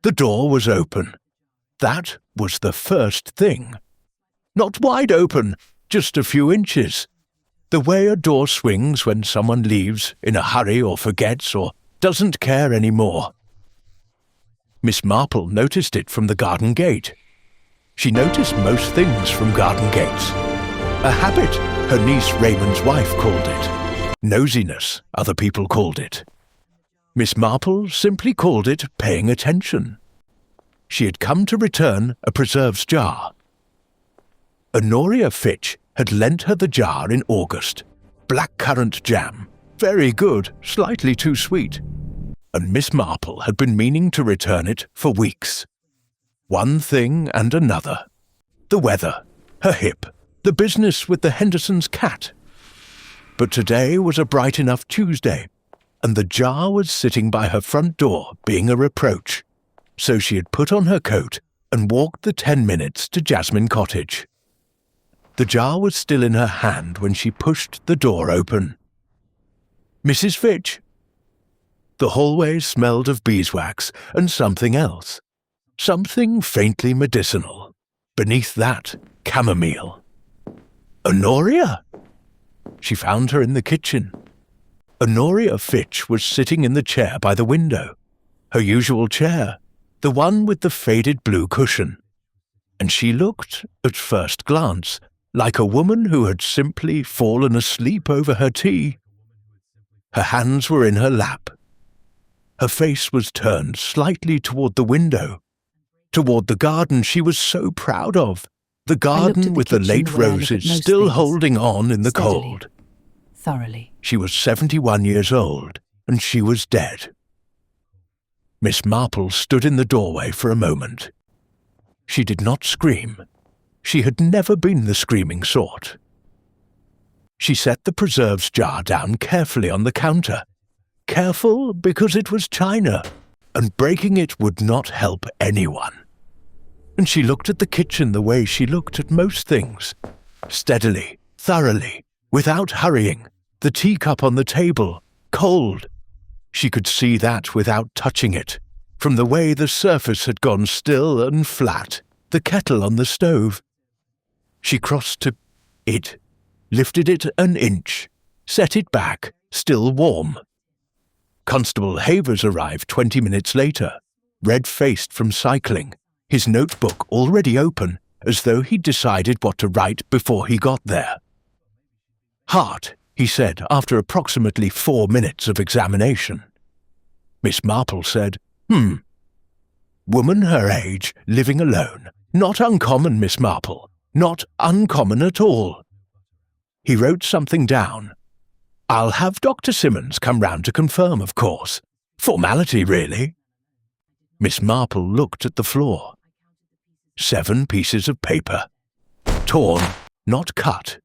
The door was open. That was the first thing. Not wide open, just a few inches. The way a door swings when someone leaves in a hurry or forgets or doesn't care anymore. Miss Marple noticed it from the garden gate. She noticed most things from garden gates. A habit, her niece Raymond's wife called it. Nosiness, other people called it. Miss Marple simply called it paying attention. She had come to return a preserves jar. Honoria Fitch had lent her the jar in August. Blackcurrant jam. Very good, slightly too sweet. And Miss Marple had been meaning to return it for weeks. One thing and another. The weather, her hip, the business with the Hendersons' cat. But today was a bright enough Tuesday, and the jar was sitting by her front door being a reproach. So she had put on her coat and walked the 10 minutes to Jasmine Cottage. The jar was still in her hand when she pushed the door open. "Mrs. Fitch." The hallway smelled of beeswax and something else. Something faintly medicinal. Beneath that, chamomile. "Honoria?" She found her in the kitchen. Honoria Fitch was sitting in the chair by the window. Her usual chair, the one with the faded blue cushion. And she looked, at first glance, like a woman who had simply fallen asleep over her tea. Her hands were in her lap. Her face was turned slightly toward the window, toward the garden she was so proud of, the garden with the late roses still holding on in the cold. Thoroughly. She was 71 years old, and she was dead. Miss Marple stood in the doorway for a moment. She did not scream. She had never been the screaming sort. She set the preserves jar down carefully on the counter. Careful because it was china, and breaking it would not help anyone. And she looked at the kitchen the way she looked at most things. Steadily, thoroughly, without hurrying, the teacup on the table, cold. She could see that without touching it, from the way the surface had gone still and flat, the kettle on the stove. She crossed to it, lifted it an inch, set it back, still warm. Constable Havers arrived 20 minutes later, red-faced from cycling, his notebook already open, as though he'd decided what to write before he got there. "Heart," he said after approximately 4 minutes of examination. Miss Marple said, Woman her age, living alone. Not uncommon, Miss Marple. Not uncommon at all." He wrote something down. "I'll have Dr. Simmons come round to confirm, of course. Formality, really." Miss Marple looked at the floor. 7 pieces of paper. Torn, not cut.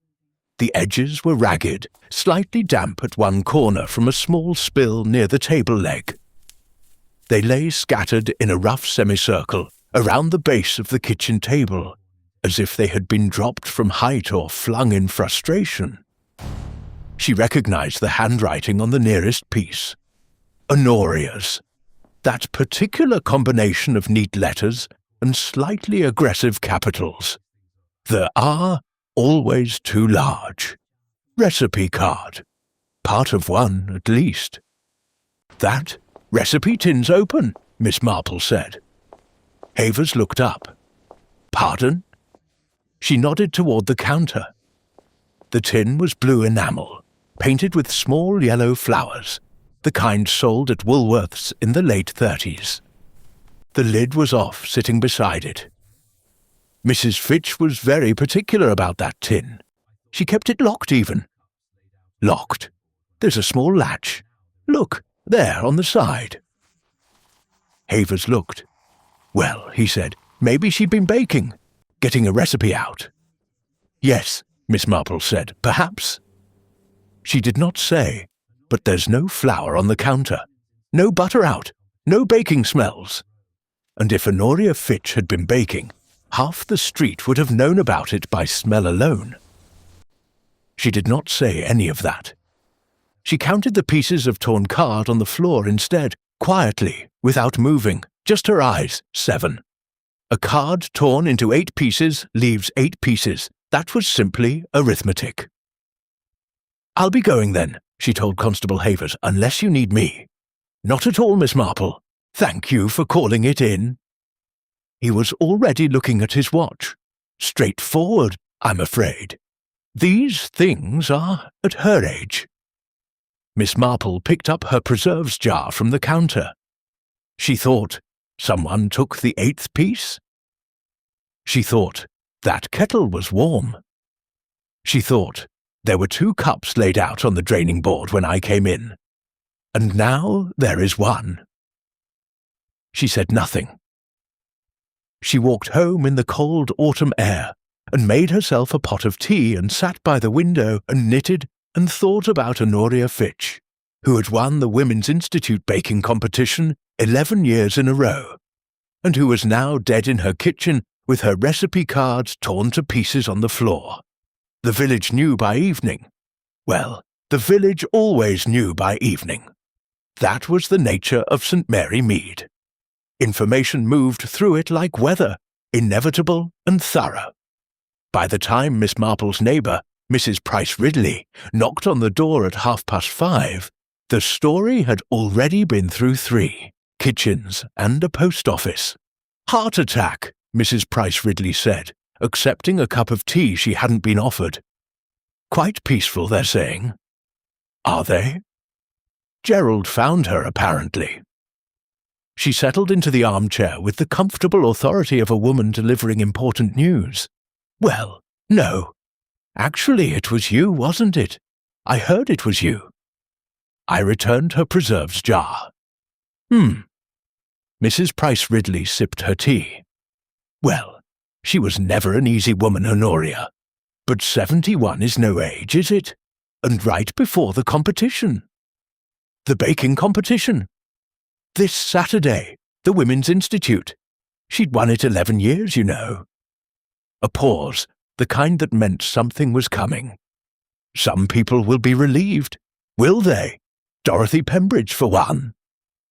The edges were ragged, slightly damp at one corner from a small spill near the table leg. They lay scattered in a rough semicircle around the base of the kitchen table, as if they had been dropped from height or flung in frustration. She recognized the handwriting on the nearest piece. Honoria's. That particular combination of neat letters and slightly aggressive capitals. The R always too large. Recipe card. Part of one, at least. "That recipe tin's open," Miss Marple said. Havers looked up. "Pardon?" She nodded toward the counter. The tin was blue enamel, painted with small yellow flowers, the kind sold at Woolworth's in the late 30s. The lid was off, sitting beside it. Mrs. Fitch was very particular about that tin. She kept it locked even. Locked. There's a small latch. Look, there on the side. Havers looked. "Well," he said, "maybe she'd been baking, getting a recipe out." "Yes," Miss Marple said, "perhaps." She did not say, but there's no flour on the counter, no butter out, no baking smells. And if Honoria Fitch had been baking, half the street would have known about it by smell alone. She did not say any of that. She counted the pieces of torn card on the floor instead, quietly, without moving, Just her eyes, 7. A card torn into 8 pieces leaves 8 pieces. That was simply arithmetic. "I'll be going then," she told Constable Havers, "unless you need me." "Not at all, Miss Marple. Thank you for calling it in." He was already looking at his watch. Straightforward, I'm afraid. These things are at her age. Miss Marple picked up her preserves jar from the counter. She thought, someone took the 8th piece? She thought, that kettle was warm. She thought, there were 2 cups laid out on the draining board when I came in, and now there is 1. She said nothing. She walked home in the cold autumn air and made herself a pot of tea and sat by the window and knitted and thought about Honoria Fitch, who had won the Women's Institute baking competition 11 years in a row, and who was now dead in her kitchen with her recipe cards torn to pieces on the floor. The village knew by evening. Well, the village always knew by evening. That was the nature of St. Mary Mead. Information moved through it like weather, inevitable and thorough. By the time Miss Marple's neighbour, Mrs. Price Ridley, knocked on the door at 5:30, the story had already been through 3 kitchens and a post office. "Heart attack," Mrs. Price Ridley said, accepting a cup of tea she hadn't been offered. "Quite peaceful, they're saying." "Are they?" Gerald found her, apparently. She settled into the armchair with the comfortable authority of a woman delivering important news. "Well, no. Actually, it was you, wasn't it? I heard it was you." I returned her preserves jar. Mrs. Price Ridley sipped her tea. "Well, she was never an easy woman, Honoria. But 71 is no age, is it? And right before the competition." "The baking competition?" "This Saturday, the Women's Institute. She'd won it 11 years, you know." A pause, the kind that meant something was coming. "Some people will be relieved. Will they? Dorothy Pembridge, for one.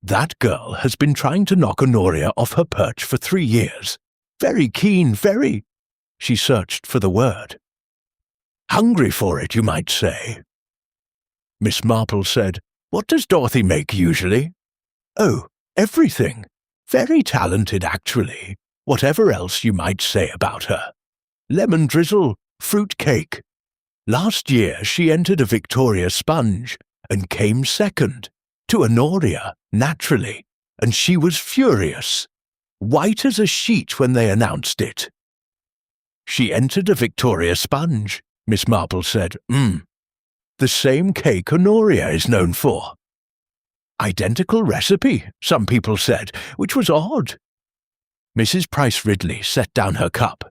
That girl has been trying to knock Honoria off her perch for 3 years. Very keen, very—" She searched for the word. "Hungry for it, you might say." Miss Marple said, "What does Dorothy make usually?" "Oh, everything. Very talented, actually, whatever else you might say about her. Lemon drizzle, fruit cake. Last year she entered a Victoria sponge and came second, to Honoria, naturally, and she was furious. White as a sheet when they announced it." "She entered a Victoria sponge," Miss Marple said. The same cake Honoria is known for." "Identical recipe," some people said, which was odd. Mrs. Price Ridley set down her cup.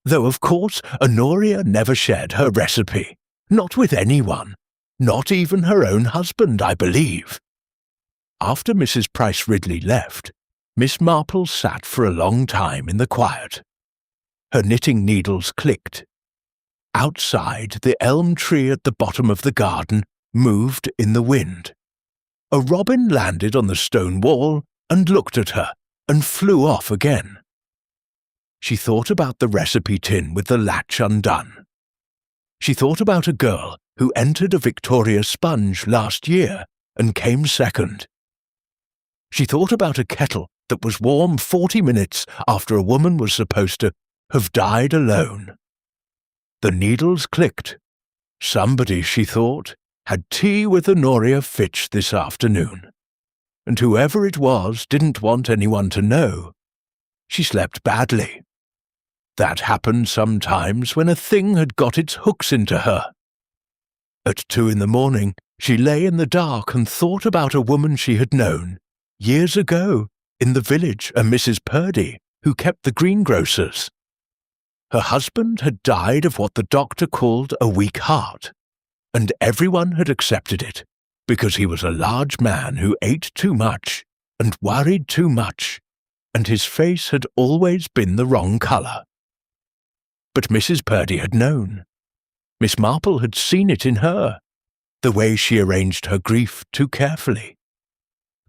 "Though, of course, Honoria never shared her recipe. Not with anyone. Not even her own husband, I believe." After Mrs. Price Ridley left, Miss Marple sat for a long time in the quiet. Her knitting needles clicked. Outside, the elm tree at the bottom of the garden moved in the wind. A robin landed on the stone wall and looked at her and flew off again. She thought about the recipe tin with the latch undone. She thought about a girl who entered a Victoria sponge last year and came second. She thought about a kettle that was warm 40 minutes after a woman was supposed to have died alone. The needles clicked. Somebody, she thought, had tea with Honoria Fitch this afternoon, and whoever it was didn't want anyone to know. She slept badly. That happened sometimes when a thing had got its hooks into her. At 2 a.m, she lay in the dark and thought about a woman she had known, years ago, in the village, a Mrs. Purdy, who kept the greengrocer's. Her husband had died of what the doctor called a weak heart, and everyone had accepted it, because he was a large man who ate too much and worried too much, and his face had always been the wrong colour. But Mrs. Purdy had known. Miss Marple had seen it in her, the way she arranged her grief too carefully.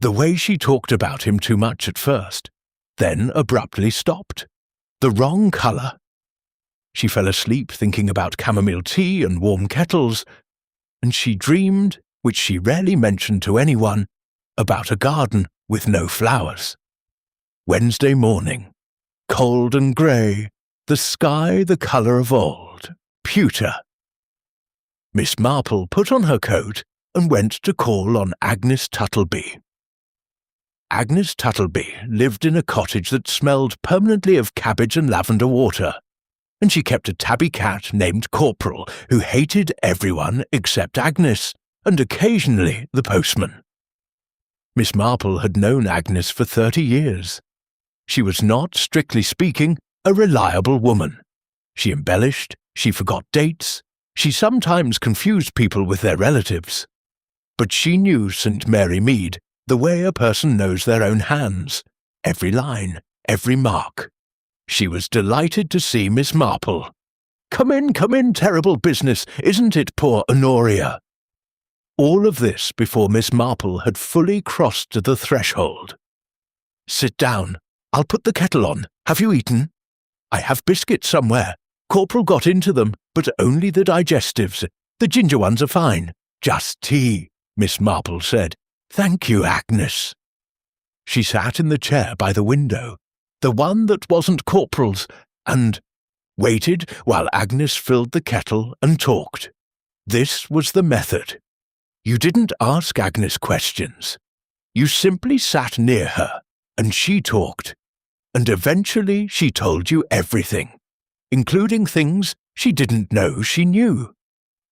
The way she talked about him too much at first, then abruptly stopped. The wrong colour. She fell asleep thinking about chamomile tea and warm kettles, and she dreamed, which she rarely mentioned to anyone, about a garden with no flowers. Wednesday morning. Cold and grey, the sky the colour of old, pewter. Miss Marple put on her coat and went to call on Agnes Tuttleby. Agnes Tuttleby lived in a cottage that smelled permanently of cabbage and lavender water, and she kept a tabby cat named Corporal who hated everyone except Agnes, and occasionally the postman. Miss Marple had known Agnes for 30 years. She was not, strictly speaking, a reliable woman. She embellished, she forgot dates, she sometimes confused people with their relatives. But she knew St. Mary Mead the way a person knows their own hands, every line, every mark. She was delighted to see Miss Marple. Come in, terrible business, isn't it, poor Honoria?" All of this before Miss Marple had fully crossed to the threshold. "Sit down. I'll put the kettle on. Have you eaten?" "I have biscuits somewhere. Corporal got into them, but only the digestives. The ginger ones are fine. Just tea," Miss Marple said. "Thank you, Agnes." She sat in the chair by the window, the one that wasn't Corporal's, and waited while Agnes filled the kettle and talked. This was the method. You didn't ask Agnes questions. You simply sat near her, and she talked. And eventually she told you everything, including things she didn't know she knew.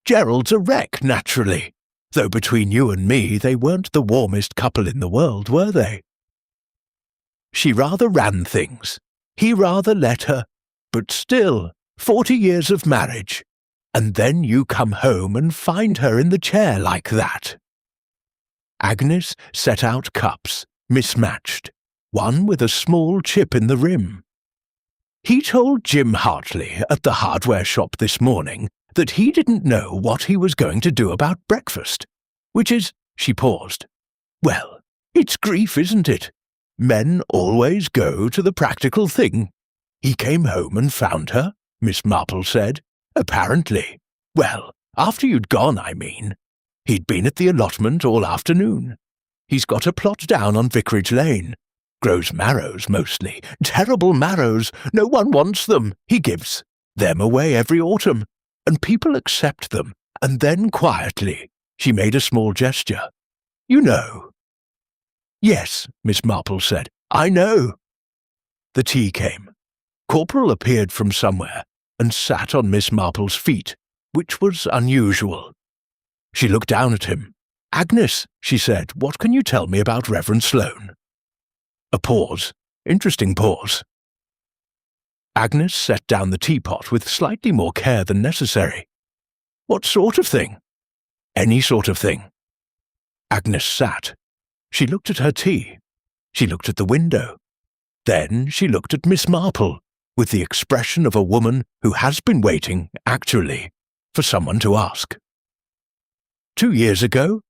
Gerald's a wreck, naturally, though between you and me they weren't the warmest couple in the world, were they? She rather ran things. He rather let her. But still, 40 years of marriage. And then you come home and find her in the chair like that. Agnes set out cups, mismatched, one with a small chip in the rim. He told Jim Hartley at the hardware shop this morning that he didn't know what he was going to do about breakfast, which is, she paused. Well, it's grief, isn't it? Men always go to the practical thing. He came home and found her, Miss Marple said. Apparently. Well, after you'd gone, I mean. He'd been at the allotment all afternoon. He's got a plot down on Vicarage Lane. Grows marrows, mostly. Terrible marrows. No one wants them. He gives them away every autumn. And people accept them. And then quietly, she made a small gesture. You know. Yes, Miss Marple said. I know. The tea came. Corporal appeared from somewhere and sat on Miss Marple's feet, which was unusual. She looked down at him. Agnes, she said, what can you tell me about Reverend Sloane? A pause. Interesting pause. Agnes set down the teapot with slightly more care than necessary. What sort of thing? Any sort of thing. Agnes sat. She looked at her tea. She looked at the window. Then she looked at Miss Marple, with the expression of a woman who has been waiting, actually, for someone to ask. 2 years ago,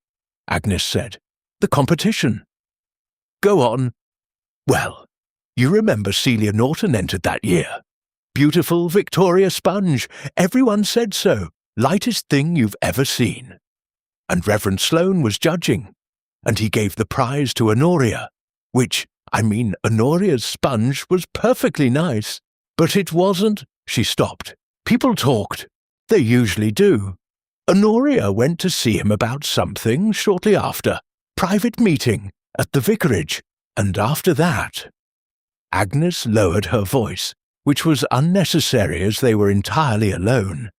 Agnes said, the competition. Go on. Well, you remember Celia Norton entered that year. Beautiful Victoria sponge. Everyone said so. Lightest thing you've ever seen. And Reverend Sloane was judging, and he gave the prize to Honoria, which, Honoria's sponge was perfectly nice. But it wasn't. She stopped. People talked. They usually do. Honoria went to see him about something shortly after. Private meeting at the vicarage. And after that... Agnes lowered her voice, which was unnecessary as they were entirely alone.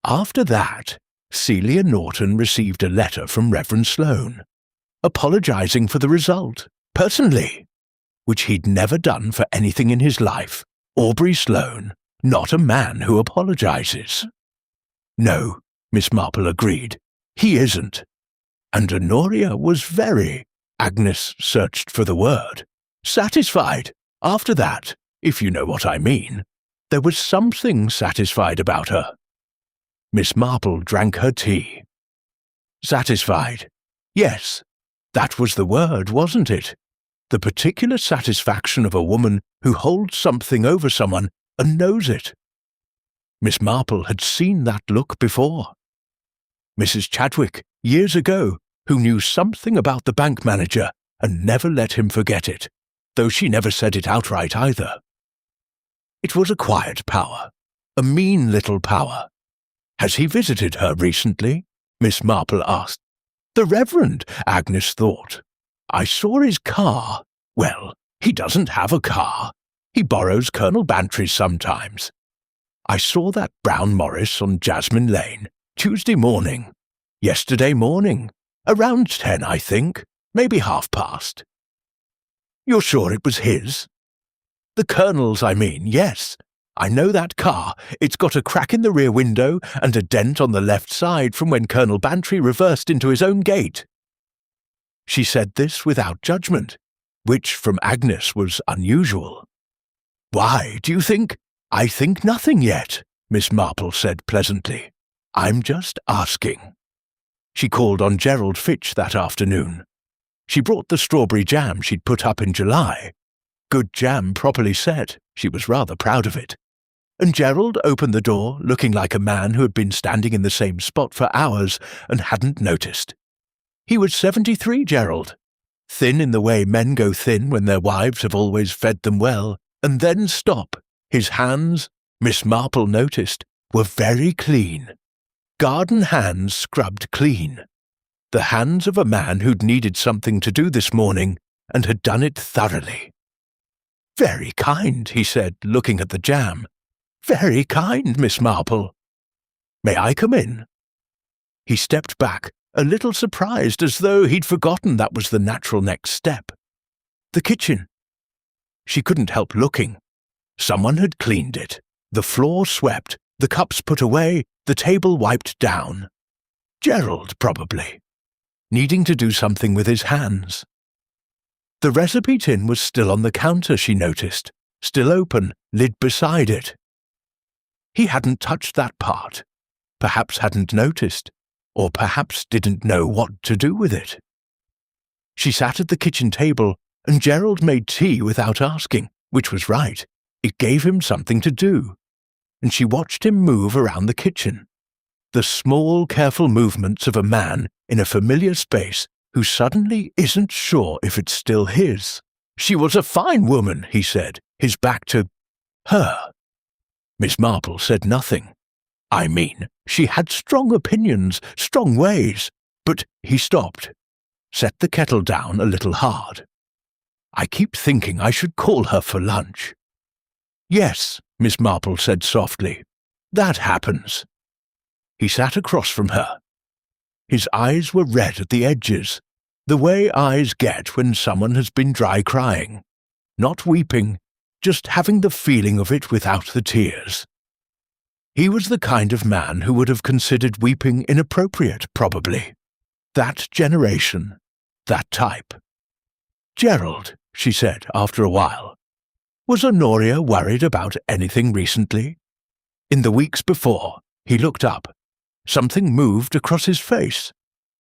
After that, Celia Norton received a letter from Reverend Sloane, apologizing for the result, personally, which he'd never done for anything in his life. Aubrey Sloane, not a man who apologizes. No, Miss Marple agreed. He isn't. And Honoria was very, Agnes searched for the word, satisfied. After that, if you know what I mean, there was something satisfied about her. Miss Marple drank her tea. Satisfied. Yes. That was the word, wasn't it? The particular satisfaction of a woman who holds something over someone and knows it. Miss Marple had seen that look before. Mrs. Chadwick, years ago, who knew something about the bank manager and never let him forget it, though she never said it outright either. It was a quiet power, a mean little power. Has he visited her recently? Miss Marple asked. The Reverend, Agnes thought. I saw his car. Well, he doesn't have a car. He borrows Colonel Bantry's sometimes. I saw that brown Morris on Jasmine Lane, Tuesday morning. Yesterday morning. Around 10, I think. Maybe past. You're sure it was his? The Colonel's, I mean, yes. I know that car. It's got a crack in the rear window and a dent on the left side from when Colonel Bantry reversed into his own gate. She said this without judgment, which from Agnes was unusual. Why, do you think? I think nothing yet, Miss Marple said pleasantly. I'm just asking. She called on Gerald Fitch that afternoon. She brought the strawberry jam she'd put up in July. Good jam properly set. She was rather proud of it. And Gerald opened the door, looking like a man who had been standing in the same spot for hours and hadn't noticed. He was 73, Gerald. Thin in the way men go thin when their wives have always fed them well, and then stop. His hands, Miss Marple noticed, were very clean. Garden hands scrubbed clean. The hands of a man who'd needed something to do this morning and had done it thoroughly. Very kind, he said, looking at the jam. Very kind, Miss Marple. May I come in? He stepped back, a little surprised, as though he'd forgotten that was the natural next step. The kitchen. She couldn't help looking. Someone had cleaned it. The floor swept, the cups put away, the table wiped down. Gerald, probably. Needing to do something with his hands. The recipe tin was still on the counter, she noticed, still open, lid beside it. He hadn't touched that part, perhaps hadn't noticed, or perhaps didn't know what to do with it. She sat at the kitchen table, and Gerald made tea without asking, which was right. It gave him something to do. And she watched him move around the kitchen. The small, careful movements of a man in a familiar space who suddenly isn't sure if it's still his. She was a fine woman, he said, his back to her. Miss Marple said nothing. I mean, she had strong opinions, strong ways, but he stopped, set the kettle down a little hard. I keep thinking I should call her for lunch. Yes, Miss Marple said softly. That happens. He sat across from her. His eyes were red at the edges, the way eyes get when someone has been dry crying. Not weeping, just having the feeling of it without the tears. He was the kind of man who would have considered weeping inappropriate, probably. That generation, that type. Gerald, she said after a while. Was Honoria worried about anything recently? In the weeks before, he looked up. Something moved across his face.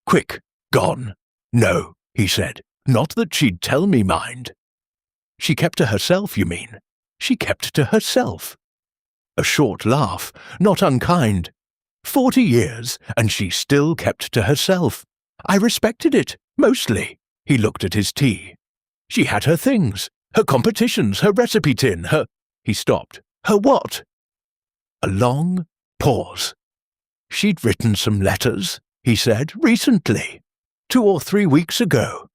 Quick, gone. No, he said, not that she'd tell me, mind. She kept to herself, you mean? She kept to herself. A short laugh, not unkind. 40 years, and she still kept to herself. I respected it, mostly. He looked at his tea. She had her things, her competitions, her recipe tin, her... He stopped. Her what? A long pause. She'd written some letters, he said, recently. 2 or 3 weeks ago.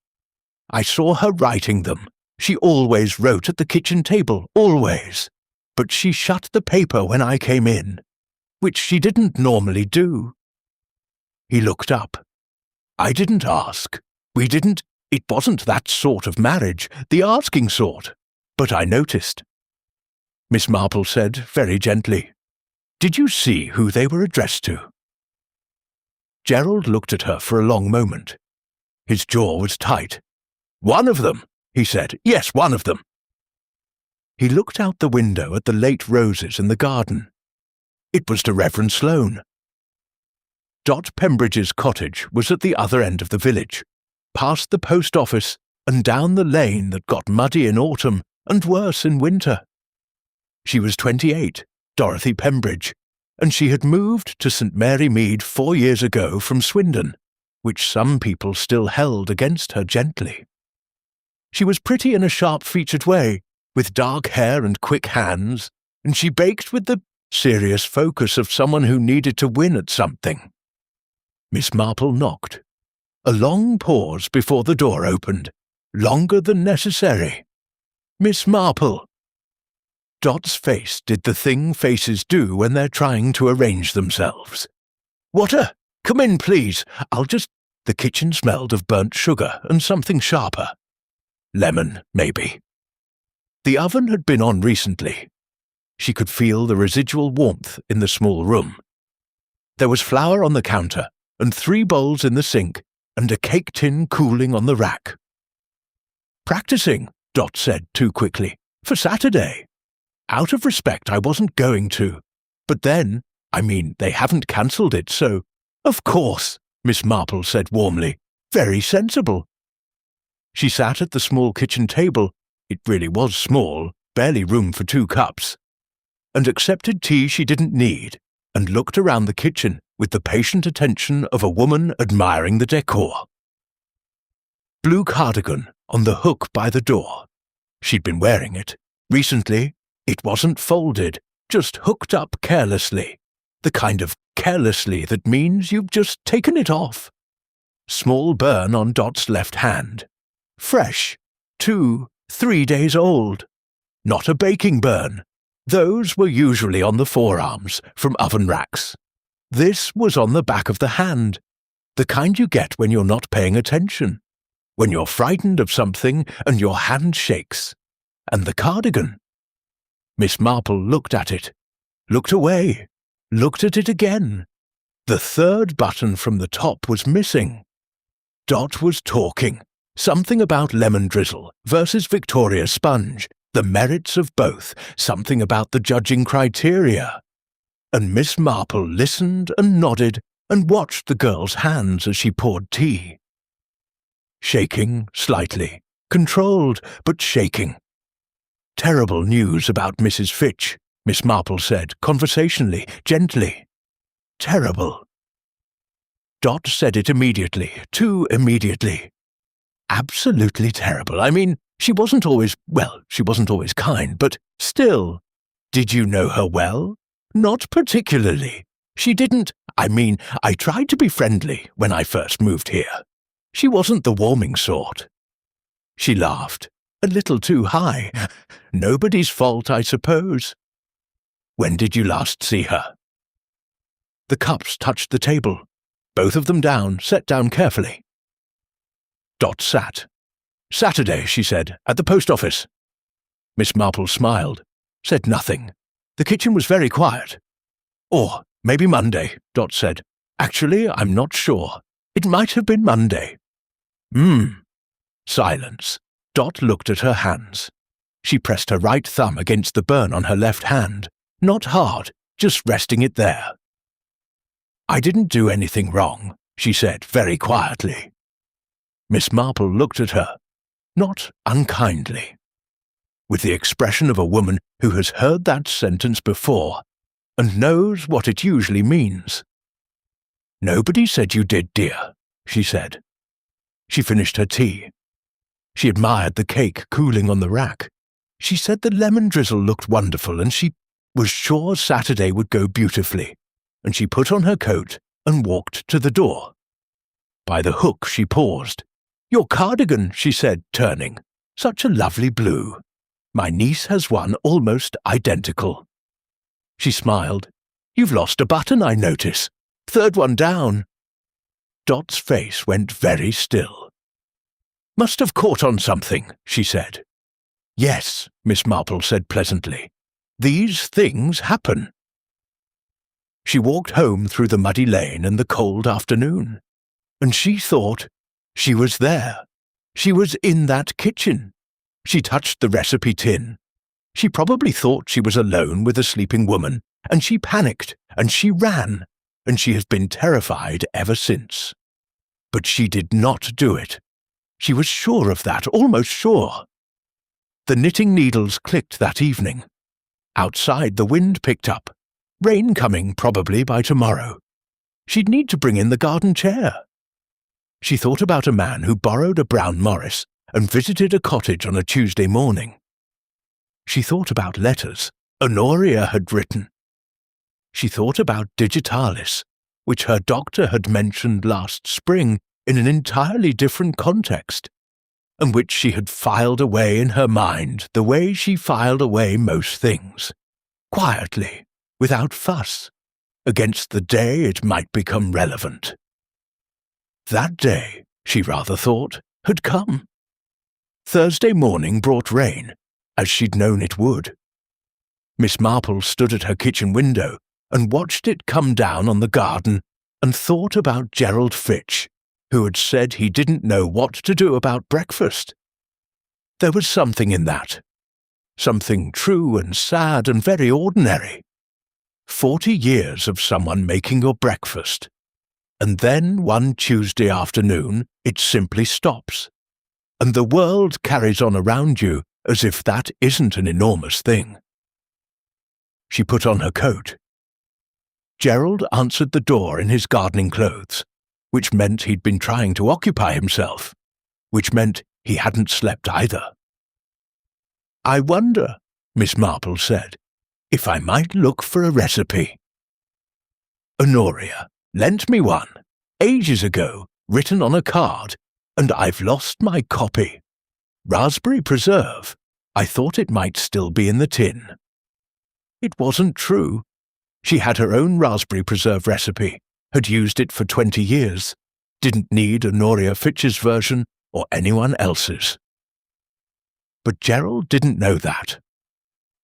I saw her writing them. She always wrote at the kitchen table, always. But she shut the paper when I came in, which she didn't normally do. He looked up. I didn't ask. We didn't. It wasn't that sort of marriage, the asking sort. But I noticed. Miss Marple said very gently, Did you see who they were addressed to? Gerald looked at her for a long moment. His jaw was tight. One of them, he said. Yes, one of them. He looked out the window at the late roses in the garden. It was to Reverend Sloane. Dot Pembridge's cottage was at the other end of the village. past the post office and down the lane that got muddy in autumn and worse in winter. She was 28, Dorothy Pembridge, and she had moved to St Mary Mead 4 years ago from Swindon, which some people still held against her gently. She was pretty in a sharp-featured way, with dark hair and quick hands, and she baked with the serious focus of someone who needed to win at something. Miss Marple knocked. A long pause before the door opened, longer than necessary. "Miss Marple." Dot's face did the thing faces do when they're trying to arrange themselves. "Water? Come in, please. The kitchen smelled of burnt sugar and something sharper. Lemon, maybe." The oven had been on recently. She could feel the residual warmth in the small room. There was flour on the counter, and 3 bowls in the sink, and a cake tin cooling on the rack. "Practicing," Dot said too quickly, "for Saturday. Out of respect, I wasn't going to. But then, they haven't cancelled it, so—" "Of course," Miss Marple said warmly. "Very sensible." She sat at the small kitchen table, it really was small, barely room for 2 cups, and accepted tea she didn't need, and looked around the kitchen with the patient attention of a woman admiring the decor. Blue cardigan on the hook by the door. She'd been wearing it. Recently, it wasn't folded, just hooked up carelessly. The kind of carelessly that means you've just taken it off. Small burn on Dot's left hand. Fresh. 2, 3 days old. Not a baking burn. Those were usually on the forearms, from oven racks. This was on the back of the hand, the kind you get when you're not paying attention, when you're frightened of something and your hand shakes. And the cardigan. Miss Marple looked at it, looked away, looked at it again. The 3rd button from the top was missing. Dot was talking, something about lemon drizzle versus Victoria sponge, the merits of both, something about the judging criteria. And Miss Marple listened and nodded and watched the girl's hands as she poured tea. Shaking slightly, controlled but shaking. "Terrible news about Mrs. Fitch," Miss Marple said, conversationally, gently. "Terrible." Dot said it immediately, too immediately. "Absolutely terrible. She wasn't always kind, but still. Did you know her well? Not particularly. She didn't. I tried to be friendly when I first moved here. She wasn't the warming sort." She laughed, a little too high. "Nobody's fault, I suppose." "When did you last see her?" The cups touched the table, both of them set down carefully. Dot sat. "Saturday," she said, "at the post office." Miss Marple smiled, said nothing. The kitchen was very quiet. "Or maybe Monday," Dot said. "Actually, I'm not sure. It might have been Monday." Silence. Dot looked at her hands. She pressed her right thumb against the burn on her left hand, not hard, just resting it there. "I didn't do anything wrong," she said very quietly. Miss Marple looked at her, not unkindly, with the expression of a woman who has heard that sentence before and knows what it usually means. "Nobody said you did, dear," she said. She finished her tea. She admired the cake cooling on the rack. She said the lemon drizzle looked wonderful and she was sure Saturday would go beautifully, and she put on her coat and walked to the door. By the hook she paused. "Your cardigan," she said, turning. "Such a lovely blue. My niece has one almost identical." She smiled. "You've lost a button, I notice. 3rd one down." Dot's face went very still. "Must have caught on something," she said. "Yes," Miss Marple said pleasantly. "These things happen." She walked home through the muddy lane in the cold afternoon, and she thought she was there. She was in that kitchen. She touched the recipe tin. She probably thought she was alone with a sleeping woman, and she panicked, and she ran, and she has been terrified ever since. But she did not do it. She was sure of that, almost sure. The knitting needles clicked that evening. Outside the wind picked up. Rain coming probably by tomorrow. She'd need to bring in the garden chair. She thought about a man who borrowed a brown Morris and visited a cottage on a Tuesday morning. She thought about letters Honoria had written. She thought about Digitalis, which her doctor had mentioned last spring in an entirely different context, and which she had filed away in her mind the way she filed away most things, quietly, without fuss, against the day it might become relevant. That day, she rather thought, had come. Thursday morning brought rain, as she'd known it would. Miss Marple stood at her kitchen window and watched it come down on the garden and thought about Gerald Fitch, who had said he didn't know what to do about breakfast. There was something in that. Something true and sad and very ordinary. 40 years of someone making your breakfast. And then one Tuesday afternoon it simply stops. And the world carries on around you as if that isn't an enormous thing. She put on her coat. Gerald answered the door in his gardening clothes, which meant he'd been trying to occupy himself, which meant he hadn't slept either. "I wonder," Miss Marple said, "if I might look for a recipe." "Honoria lent me one, ages ago, written on a card, and I've lost my copy. Raspberry preserve. I thought it might still be in the tin." It wasn't true. She had her own raspberry preserve recipe, had used it for 20 years, didn't need Honoria Fitch's version or anyone else's. But Gerald didn't know that.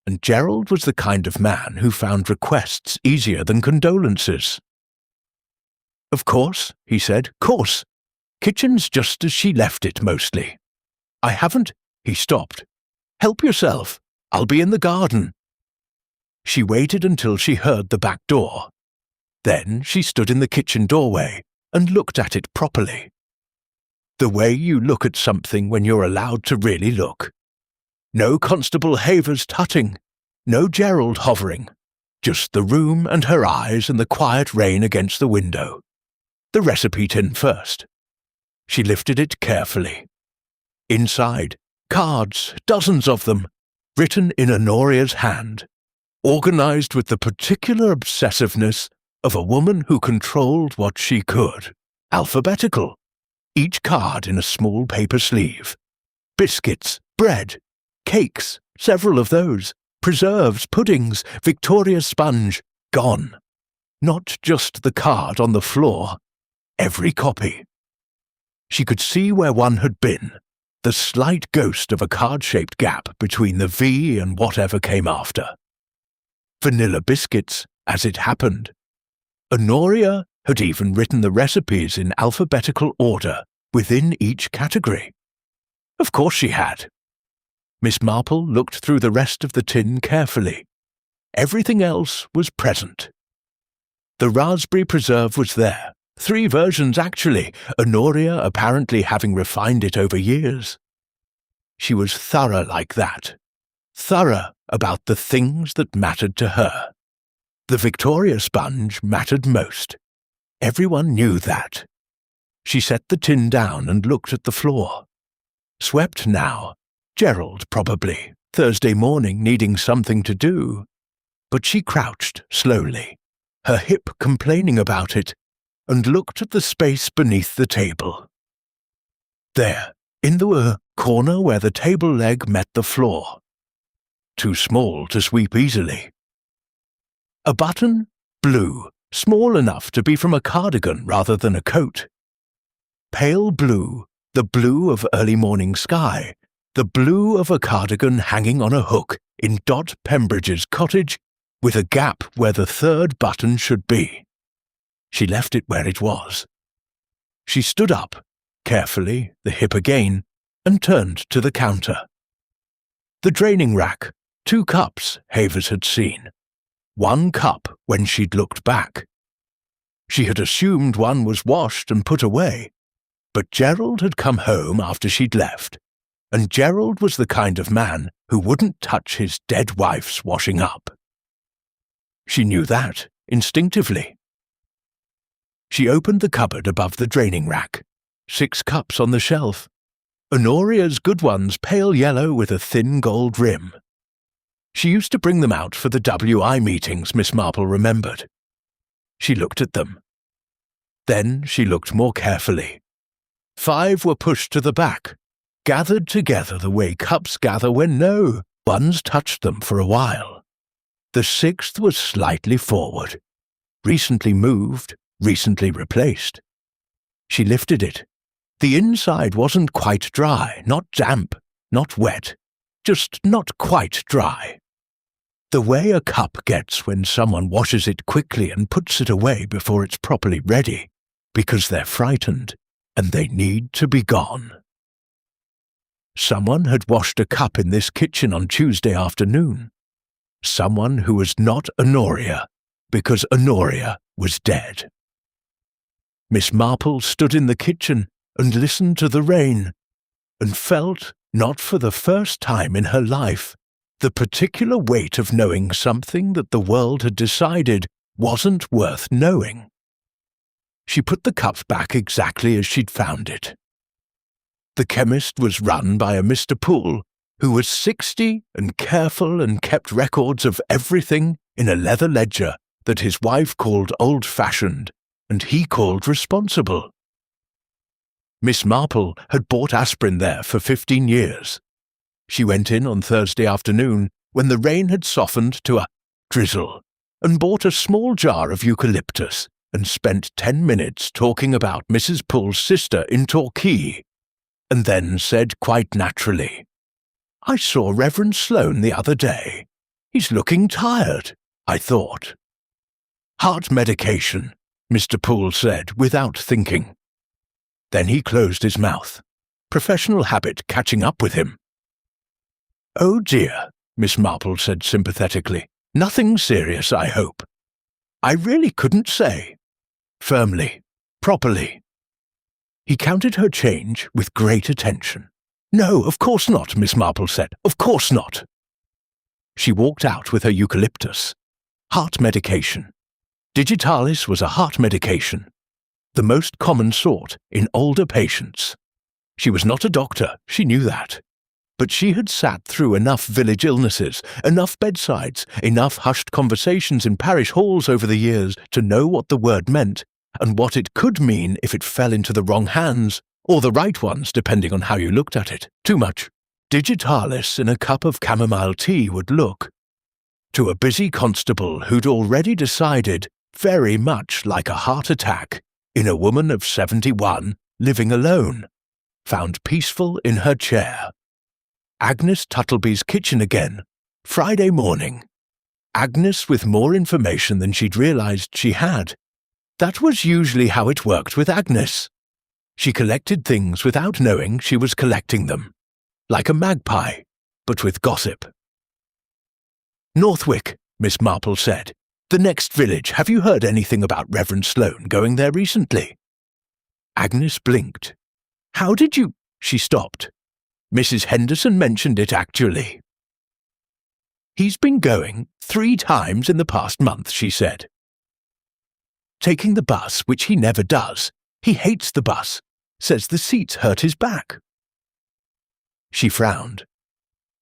And Gerald was the kind of man who found requests easier than condolences. "Of course," he said, "course. Kitchen's just as she left it, mostly. I haven't—" He stopped. "Help yourself. I'll be in the garden." She waited until she heard the back door. Then she stood in the kitchen doorway and looked at it properly. The way you look at something when you're allowed to really look. No Constable Havers tutting, no Gerald hovering, just the room and her eyes and the quiet rain against the window. The recipe tin first. She lifted it carefully. Inside, cards, dozens of them, written in Honoria's hand, organized with the particular obsessiveness of a woman who controlled what she could. Alphabetical. Each card in a small paper sleeve. Biscuits, bread, cakes, several of those, preserves, puddings, Victoria sponge, gone. Not just the card on the floor. Every copy. She could see where one had been, the slight ghost of a card-shaped gap between the V and whatever came after. Vanilla biscuits, as it happened. Honoria had even written the recipes in alphabetical order within each category. Of course she had. Miss Marple looked through the rest of the tin carefully. Everything else was present. The raspberry preserve was there, 3 versions actually, Honoria apparently having refined it over years. She was thorough like that. Thorough about the things that mattered to her. The Victoria sponge mattered most. Everyone knew that. She set the tin down and looked at the floor. Swept now. Gerald, probably, Thursday morning needing something to do. But she crouched slowly, her hip complaining about it, and looked at the space beneath the table. There, in the corner where the table leg met the floor. Too small to sweep easily. A button, blue, small enough to be from a cardigan rather than a coat. Pale blue, the blue of early morning sky, the blue of a cardigan hanging on a hook in Dot Pembridge's cottage, with a gap where the 3rd button should be. She left it where it was. She stood up, carefully, the hip again, and turned to the counter. The draining rack, 2 cups Havers had seen. 1 cup when she'd looked back. She had assumed one was washed and put away. But Gerald had come home after she'd left, and Gerald was the kind of man who wouldn't touch his dead wife's washing up. She knew that instinctively. She opened the cupboard above the draining rack. 6 cups on the shelf. Honoria's good ones, pale yellow with a thin gold rim. She used to bring them out for the WI meetings, Miss Marple remembered. She looked at them. Then she looked more carefully. 5 were pushed to the back, gathered together the way cups gather when no one's touched them for a while. The 6th was slightly forward, recently moved, recently replaced. She lifted it. The inside wasn't quite dry, not damp, not wet, just not quite dry. The way a cup gets when someone washes it quickly and puts it away before it's properly ready, because they're frightened and they need to be gone. Someone had washed a cup in this kitchen on Tuesday afternoon. Someone who was not Honoria, because Honoria was dead. Miss Marple stood in the kitchen and listened to the rain, and felt, not for the first time in her life, the particular weight of knowing something that the world had decided wasn't worth knowing. She put the cup back exactly as she'd found it. The chemist was run by a Mr. Poole, who was 60 and careful and kept records of everything in a leather ledger that his wife called old-fashioned and he called responsible. Miss Marple had bought aspirin there for 15 years. She went in on Thursday afternoon when the rain had softened to a drizzle and bought a small jar of eucalyptus and spent 10 minutes talking about Mrs. Poole's sister in Torquay, and then said quite naturally, "I saw Reverend Sloane the other day. He's looking tired, I thought." "Heart medication," Mr. Poole said without thinking. Then he closed his mouth, professional habit catching up with him. "Oh dear," Miss Marple said sympathetically. "Nothing serious, I hope." "I really couldn't say." Firmly, properly. He counted her change with great attention. "No, of course not," Miss Marple said. "Of course not." She walked out with her eucalyptus. Heart medication. Digitalis was a heart medication, the most common sort in older patients. She was not a doctor, she knew that. But she had sat through enough village illnesses, enough bedsides, enough hushed conversations in parish halls over the years to know what the word meant and what it could mean if it fell into the wrong hands, or the right ones, depending on how you looked at it. Too much. Digitalis in a cup of chamomile tea would look, to a busy constable who'd already decided, very much like a heart attack, in a woman of 71, living alone, found peaceful in her chair. Agnes Tuttleby's kitchen again, Friday morning. Agnes with more information than she'd realized she had. That was usually how it worked with Agnes. She collected things without knowing she was collecting them, like a magpie, but with gossip. "Northwick," Miss Marple said. "The next village. Have you heard anything about Reverend Sloane going there recently?" Agnes blinked. "How did you—" She stopped. "Mrs. Henderson mentioned it, actually." "He's been going 3 times in the past month," she said. "Taking the bus, which he never does. He hates the bus. Says the seats hurt his back." She frowned.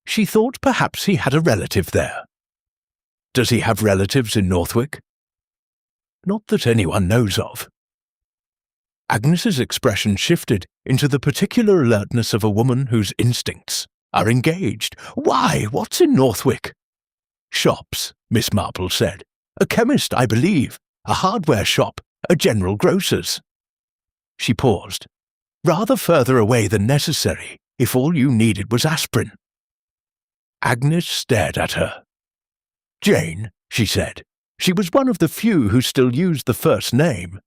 She thought perhaps he had a relative there. "Does he have relatives in Northwick?" "Not that anyone knows of." Agnes's expression shifted into the particular alertness of a woman whose instincts are engaged. "Why, what's in Northwick?" "Shops," Miss Marple said. "A chemist, I believe, a hardware shop, a general grocer's." She paused. "Rather further away than necessary, if all you needed was aspirin." Agnes stared at her. "Jane," she said. She was one of the few who still used the first name.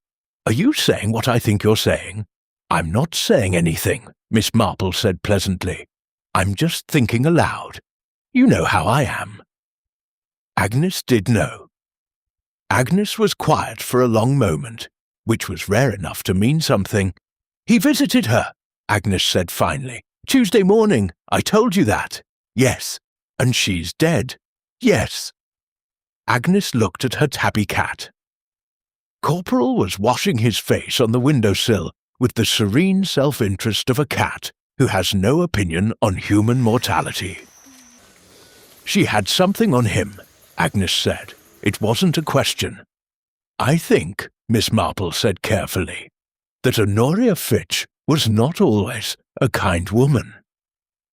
"Are you saying what I think you're saying?" "I'm not saying anything," Miss Marple said pleasantly. "I'm just thinking aloud. You know how I am." Agnes did know. Agnes was quiet for a long moment, which was rare enough to mean something. He visited her, Agnes said finally. Tuesday morning, I told you that. Yes. And she's dead. Yes. Agnes looked at her tabby cat. Corporal was washing his face on the windowsill with the serene self-interest of a cat who has no opinion on human mortality. She had something on him, Agnes said. It wasn't a question. I think, Miss Marple said carefully, that Honoria Fitch was not always a kind woman.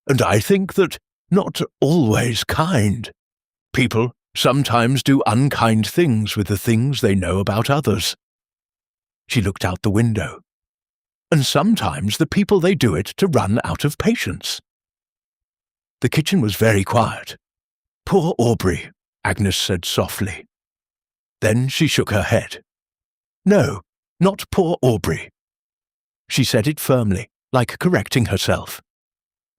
And I think that not always kind. People sometimes do unkind things with the things they know about others. She looked out the window. And sometimes the people they do it to run out of patience. The kitchen was very quiet. Poor Aubrey, Agnes said softly. Then she shook her head. No, not poor Aubrey. She said it firmly, like correcting herself.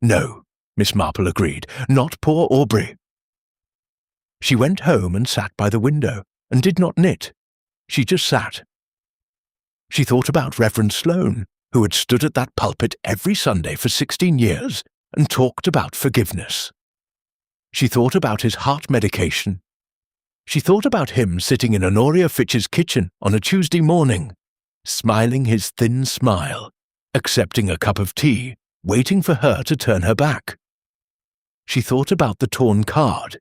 No, Miss Marple agreed, not poor Aubrey. She went home and sat by the window, and did not knit. She just sat. She thought about Reverend Sloane, who had stood at that pulpit every Sunday for 16 years and talked about forgiveness. She thought about his heart medication. She thought about him sitting in Honoria Fitch's kitchen on a Tuesday morning, smiling his thin smile, accepting a cup of tea, waiting for her to turn her back. She thought about the torn card.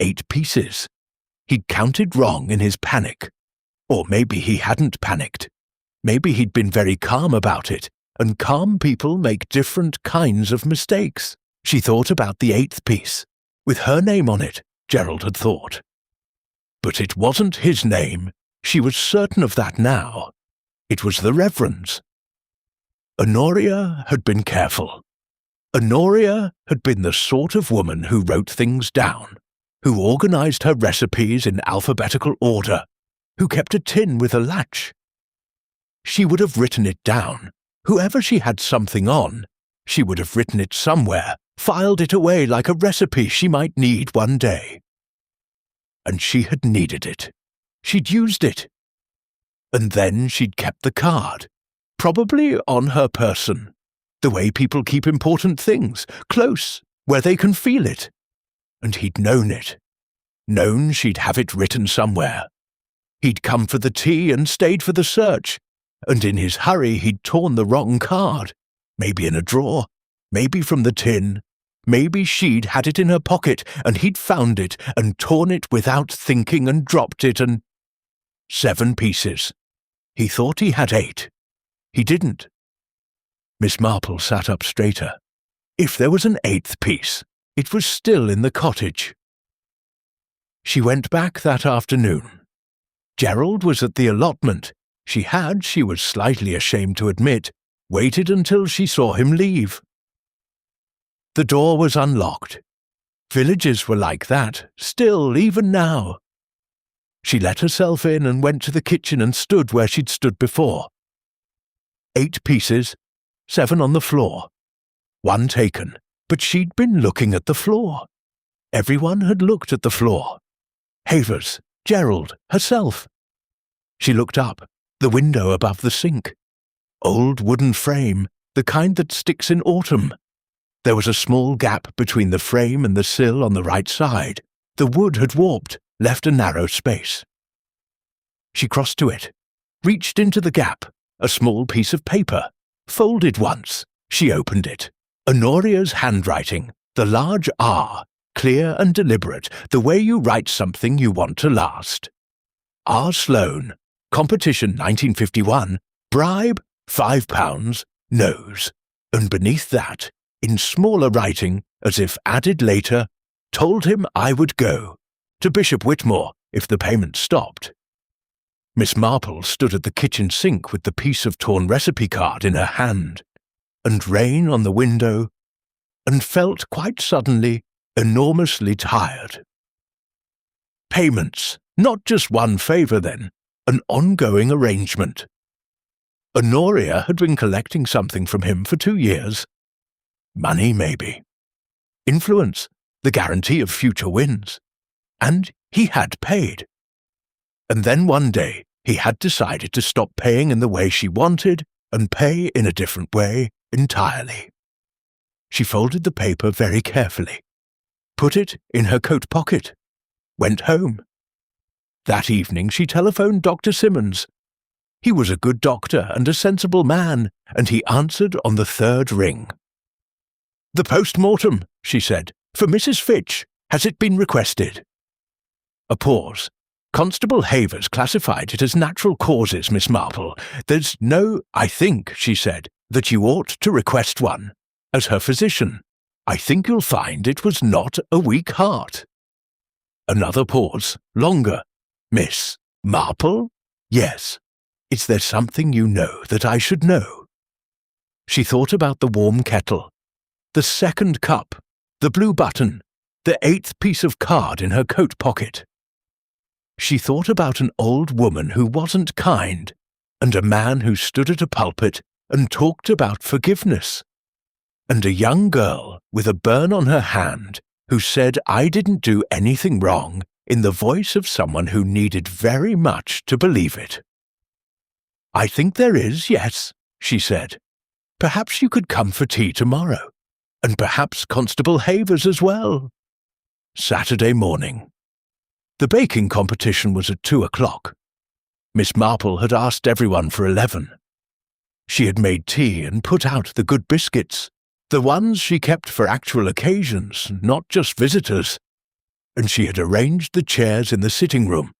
8 pieces. He'd counted wrong in his panic. Or maybe he hadn't panicked. Maybe he'd been very calm about it, and calm people make different kinds of mistakes. She thought about the 8th piece, with her name on it, Gerald had thought. But it wasn't his name. She was certain of that now. It was the Reverend's. Honoria had been careful. Honoria had been the sort of woman who wrote things down, who organized her recipes in alphabetical order, who kept a tin with a latch. She would have written it down. Whoever she had something on, she would have written it somewhere, filed it away like a recipe she might need one day. And she had needed it. She'd used it. And then she'd kept the card, probably on her person, the way people keep important things, close, where they can feel it. And he'd known it. Known she'd have it written somewhere. He'd come for the tea and stayed for the search, and in his hurry he'd torn the wrong card, maybe in a drawer, maybe from the tin, maybe she'd had it in her pocket and he'd found it and torn it without thinking and dropped it and... 7 pieces. He thought he had 8. He didn't. Miss Marple sat up straighter. If there was an 8th piece, it was still in the cottage. She went back that afternoon. Gerald was at the allotment. She was slightly ashamed to admit, waited until she saw him leave. The door was unlocked. Villages were like that, still, even now. She let herself in and went to the kitchen and stood where she'd stood before. 8 pieces, 7 on the floor. 1 taken, but she'd been looking at the floor. Everyone had looked at the floor. Havers, Gerald, herself. She looked up, the window above the sink. Old wooden frame, the kind that sticks in autumn. There was a small gap between the frame and the sill on the right side. The wood had warped, left a narrow space. She crossed to it, reached into the gap, a small piece of paper, folded once. She opened it. Honoria's handwriting, the large R, clear and deliberate, the way you write something you want to last. R. Sloane, competition 1951, bribe £5, nose. And beneath that, in smaller writing, as if added later, told him I would go, to Bishop Whitmore, if the payment stopped. Miss Marple stood at the kitchen sink with the piece of torn recipe card in her hand, and rain on the window, and felt quite suddenly enormously tired. Payments, not just one favour then, an ongoing arrangement. Honoria had been collecting something from him for 2 years. Money, maybe. Influence, the guarantee of future wins. And he had paid. And then one day he had decided to stop paying in the way she wanted and pay in a different way entirely. She folded the paper very carefully, put it in her coat pocket, went home. That evening she telephoned Dr. Simmons. He was a good doctor and a sensible man, and he answered on the third ring. "The post-mortem," she said, "for Mrs. Fitch. Has it been requested?" A pause. "Constable Havers classified it as natural causes, Miss Marple. There's no—" "I think," she said, "that you ought to request one. As her physician, I think you'll find it was not a weak heart." Another pause, longer. "Miss Marple? Yes. Is there something you know that I should know?" She thought about the warm kettle, the second cup, the blue button, the 8th piece of card in her coat pocket. She thought about an old woman who wasn't kind, and a man who stood at a pulpit and talked about forgiveness, and a young girl with a burn on her hand who said I didn't do anything wrong in the voice of someone who needed very much to believe it. "I think there is, yes," she said. "Perhaps you could come for tea tomorrow, and perhaps Constable Havers as well." Saturday morning. The baking competition was at 2:00. Miss Marple had asked everyone for 11. She had made tea and put out the good biscuits, the ones she kept for actual occasions, not just visitors, and she had arranged the chairs in the sitting room,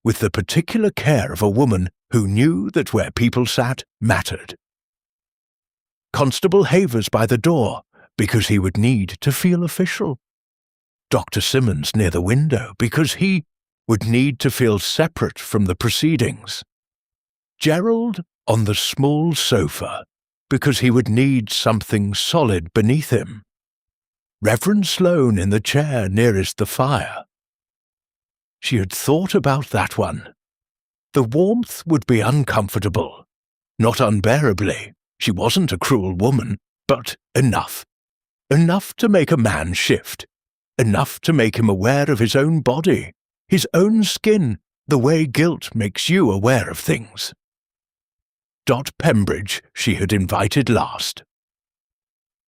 with the particular care of a woman who knew that where people sat mattered. Constable Havers by the door, because he would need to feel official. Dr. Simmons near the window, because he would need to feel separate from the proceedings. Gerald on the small sofa, because he would need something solid beneath him. Reverend Sloane in the chair nearest the fire. She had thought about that one. The warmth would be uncomfortable, not unbearably. She wasn't a cruel woman, but enough. Enough to make a man shift. Enough to make him aware of his own body, his own skin, the way guilt makes you aware of things. Dot Pembridge she had invited last.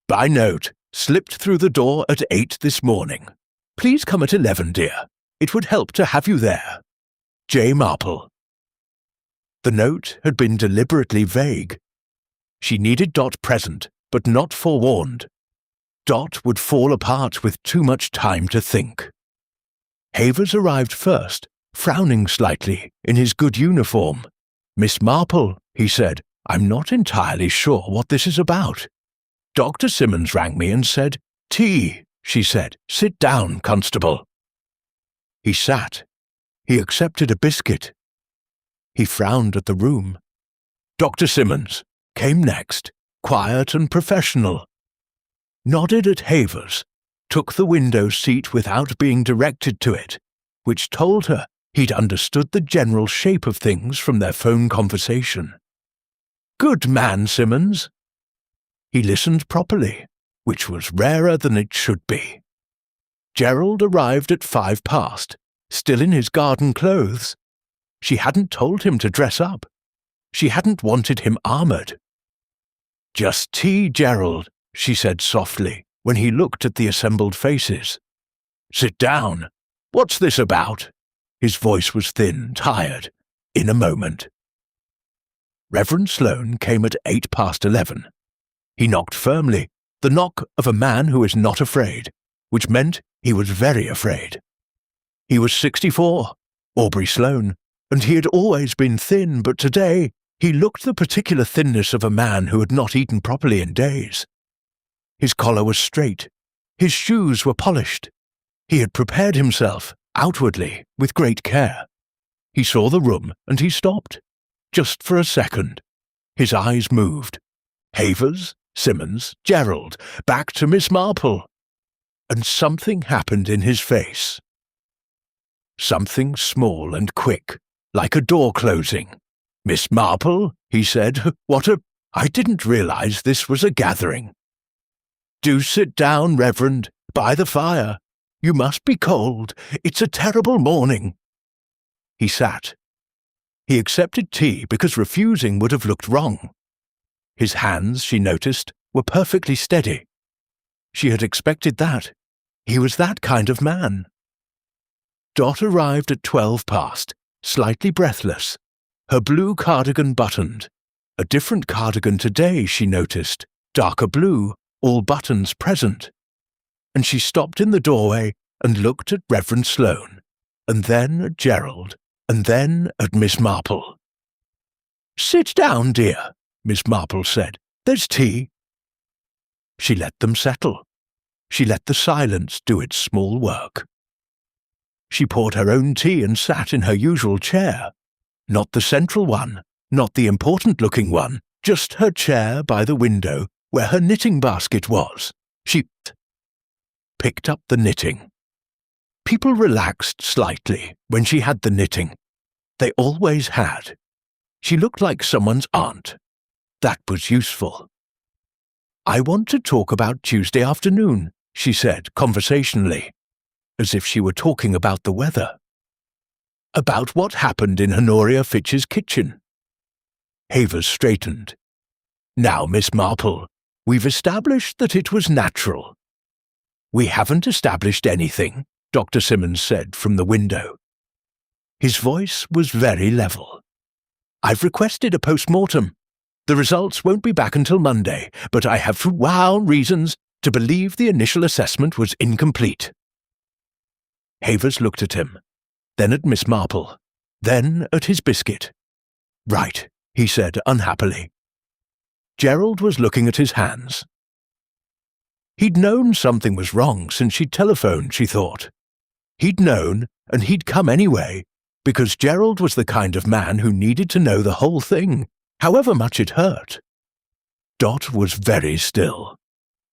By note, slipped through the door at 8 this morning. Please come at 11, dear. It would help to have you there. J. Marple. The note had been deliberately vague. She needed Dot present, but not forewarned. Dot would fall apart with too much time to think. Havers arrived first, frowning slightly, in his good uniform. "Miss Marple," he said, "I'm not entirely sure what this is about." Dr. Simmons rang me and said, "Tea," she said. "Sit down, Constable." He sat. He accepted a biscuit. He frowned at the room. Dr. Simmons came next, quiet and professional. Nodded at Havers, took the window seat without being directed to it, which told her he'd understood the general shape of things from their phone conversation. "Good man, Simmons." He listened properly, which was rarer than it should be. Gerald arrived at 5 past, still in his garden clothes. She hadn't told him to dress up. She hadn't wanted him armoured. "Just tea, Gerald," she said softly, when he looked at the assembled faces. "Sit down. What's this about?" His voice was thin, tired. "In a moment." Reverend Sloane came at 8 past 11. He knocked firmly, the knock of a man who is not afraid, which meant he was very afraid. He was 64, Aubrey Sloane, and he had always been thin, but today he looked the particular thinness of a man who had not eaten properly in days. His collar was straight. His shoes were polished. He had prepared himself, outwardly, with great care. He saw the room, and he stopped. Just for a second. His eyes moved. Havers, Simmons, Gerald, back to Miss Marple. And something happened in his face. Something small and quick, like a door closing. "Miss Marple," he said, I didn't realize this was a gathering." "Do sit down, Reverend, by the fire. You must be cold. It's a terrible morning." He sat. He accepted tea because refusing would have looked wrong. His hands, she noticed, were perfectly steady. She had expected that. He was that kind of man. Dot arrived at 12 past, slightly breathless, her blue cardigan buttoned. A different cardigan today, she noticed, darker blue, all buttons present. And she stopped in the doorway and looked at Reverend Sloane, and then at Gerald, and then at Miss Marple. "Sit down, dear," Miss Marple said. "There's tea." She let them settle. She let the silence do its small work. She poured her own tea and sat in her usual chair. Not the central one, not the important-looking one, just her chair by the window where her knitting basket was. She picked up the knitting. People relaxed slightly when she had the knitting. They always had. She looked like someone's aunt. That was useful. "I want to talk about Tuesday afternoon," she said conversationally, as if she were talking about the weather. "About what happened in Honoria Fitch's kitchen." Havers straightened. "Now, Miss Marple, we've established that it was natural." "We haven't established anything," Dr. Simmons said from the window. His voice was very level. "I've requested a post-mortem. The results won't be back until Monday, but I have reasons to believe the initial assessment was incomplete." Havers looked at him, then at Miss Marple, then at his biscuit. "Right," he said unhappily. Gerald was looking at his hands. He'd known something was wrong since she'd telephoned, she thought. He'd known, and he'd come anyway, because Gerald was the kind of man who needed to know the whole thing, however much it hurt. Dot was very still.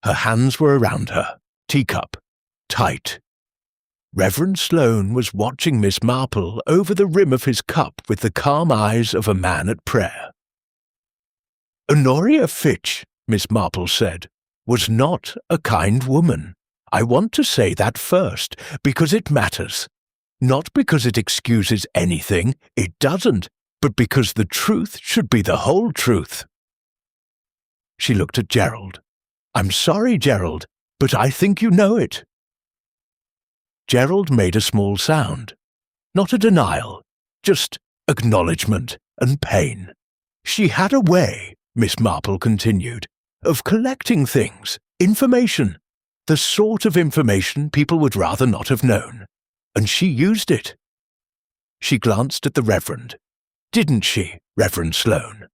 Her hands were around her, teacup, tight. Reverend Sloane was watching Miss Marple over the rim of his cup with the calm eyes of a man at prayer. "Honoria Fitch," Miss Marple said, "was not a kind woman. I want to say that first, because it matters. Not because it excuses anything, it doesn't, but because the truth should be the whole truth." She looked at Gerald. "I'm sorry, Gerald, but I think you know it." Gerald made a small sound. Not a denial, just acknowledgement and pain. "She had a way," Miss Marple continued, "of collecting things, information, the sort of information people would rather not have known, and she used it." She glanced at the Reverend. "Didn't she, Reverend Sloane?"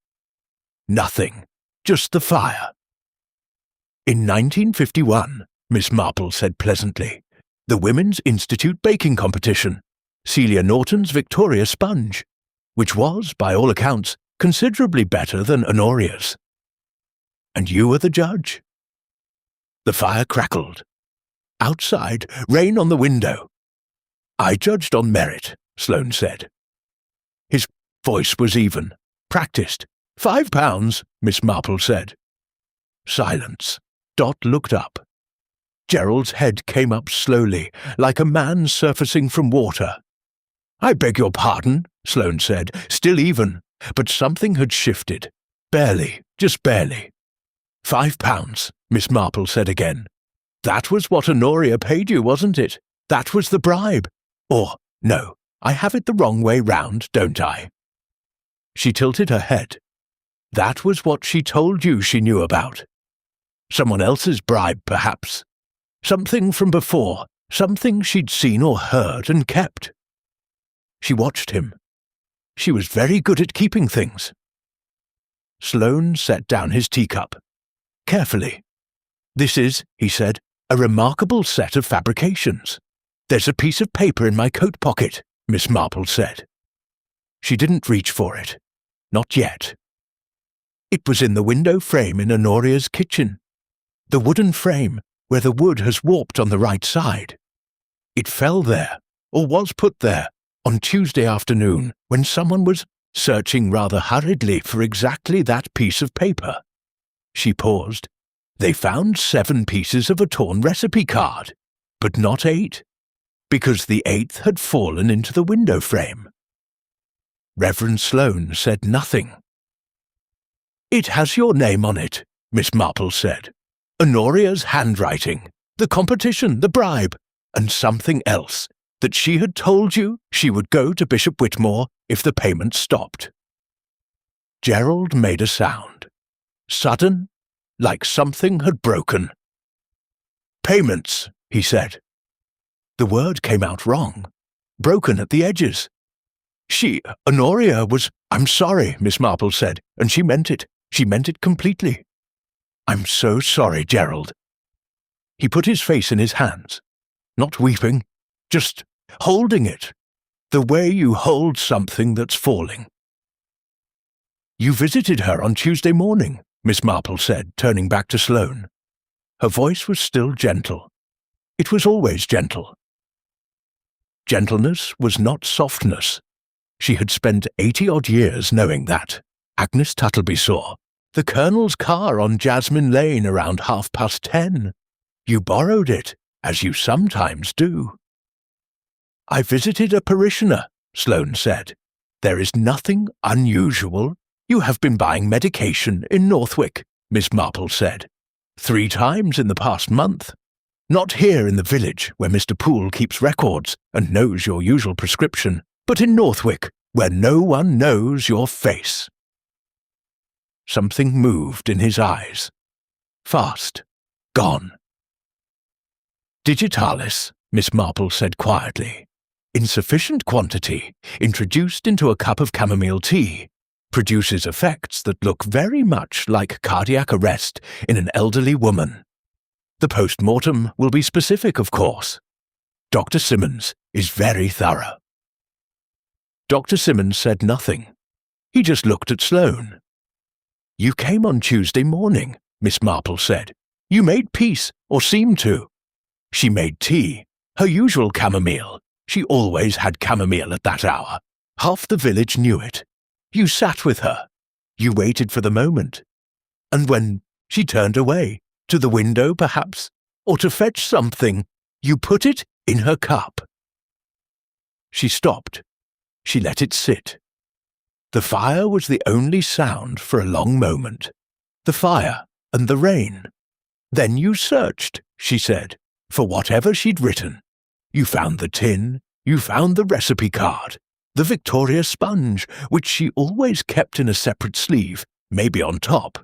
"Nothing, just the fire." "In 1951, Miss Marple said pleasantly, the Women's Institute baking competition, Celia Norton's Victoria sponge, which was, by all accounts, considerably better than Honoria's. And you were the judge." The fire crackled. Outside, rain on the window. "I judged on merit," Sloane said. His voice was even, practiced. £5, Miss Marple said. Silence. Dot looked up. Gerald's head came up slowly, like a man surfacing from water. "I beg your pardon," Sloane said, still even, but something had shifted. Barely, just barely. £5, Miss Marple said again. "That was what Honoria paid you, wasn't it? That was the bribe. Or, no, I have it the wrong way round, don't I?" She tilted her head. "That was what she told you she knew about. Someone else's bribe, perhaps. Something from before, something she'd seen or heard and kept." She watched him. She was very good at keeping things. Sloane set down his teacup. Carefully. "This is," he said, "a remarkable set of fabrications. There's a piece of paper in my coat pocket," Miss Marple said. She didn't reach for it. Not yet. It was in the window frame in Honoria's kitchen. The wooden frame, where the wood has warped on the right side. It fell there, or was put there, on Tuesday afternoon, when someone was searching rather hurriedly for exactly that piece of paper. She paused. They found 7 pieces of a torn recipe card, but not 8, because the 8th had fallen into the window frame. Reverend Sloane said nothing. "It has your name on it," Miss Marple said. "Honoria's handwriting, the competition, the bribe, and something else, that she had told you she would go to Bishop Whitmore if the payment stopped." Gerald made a sound. Sudden, like something had broken. "Payments," he said. The word came out wrong, broken at the edges. Honoria was— "I'm sorry," Miss Marple said, and she meant it. She meant it completely. "I'm so sorry, Gerald." He put his face in his hands, not weeping, just holding it, the way you hold something that's falling. "You visited her on Tuesday morning," Miss Marple said, turning back to Sloane. Her voice was still gentle. It was always gentle. Gentleness was not softness. She had spent 80-odd years knowing that. Agnes Tuttleby saw. The Colonel's car on Jasmine Lane around 10:30. You borrowed it, as you sometimes do. "I visited a parishioner," Sloane said. "There is nothing unusual. You have been buying medication in Northwick," Miss Marple said. 3 times in the past month. Not here in the village, where Mr. Poole keeps records and knows your usual prescription, but in Northwick, where no one knows your face. Something moved in his eyes. Fast. Gone. "Digitalis," Miss Marple said quietly. "In sufficient quantity, introduced into a cup of chamomile tea, produces effects that look very much like cardiac arrest in an elderly woman. The post-mortem will be specific, of course. Dr. Simmons is very thorough." Dr. Simmons said nothing. He just looked at Sloane. "You came on Tuesday morning," Miss Marple said. "You made peace, or seemed to. She made tea, her usual chamomile. She always had chamomile at that hour. Half the village knew it. You sat with her. You waited for the moment. And when she turned away, to the window perhaps, or to fetch something, you put it in her cup." She stopped. She let it sit. The fire was the only sound for a long moment. The fire and the rain. "Then you searched," she said, "for whatever she'd written. You found the tin, you found the recipe card, the Victoria sponge, which she always kept in a separate sleeve, maybe on top,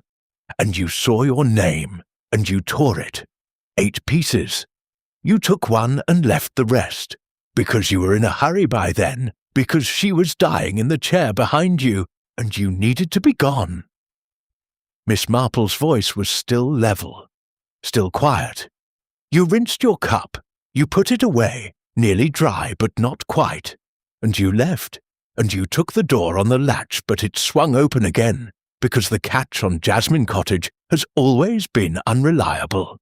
and you saw your name, and you tore it. 8 pieces. You took one and left the rest, because you were in a hurry by then, because she was dying in the chair behind you, and you needed to be gone." Miss Marple's voice was still level, still quiet. "You rinsed your cup, you put it away, nearly dry but not quite, and you left, and you took the door on the latch, but it swung open again, because the catch on Jasmine Cottage has always been unreliable."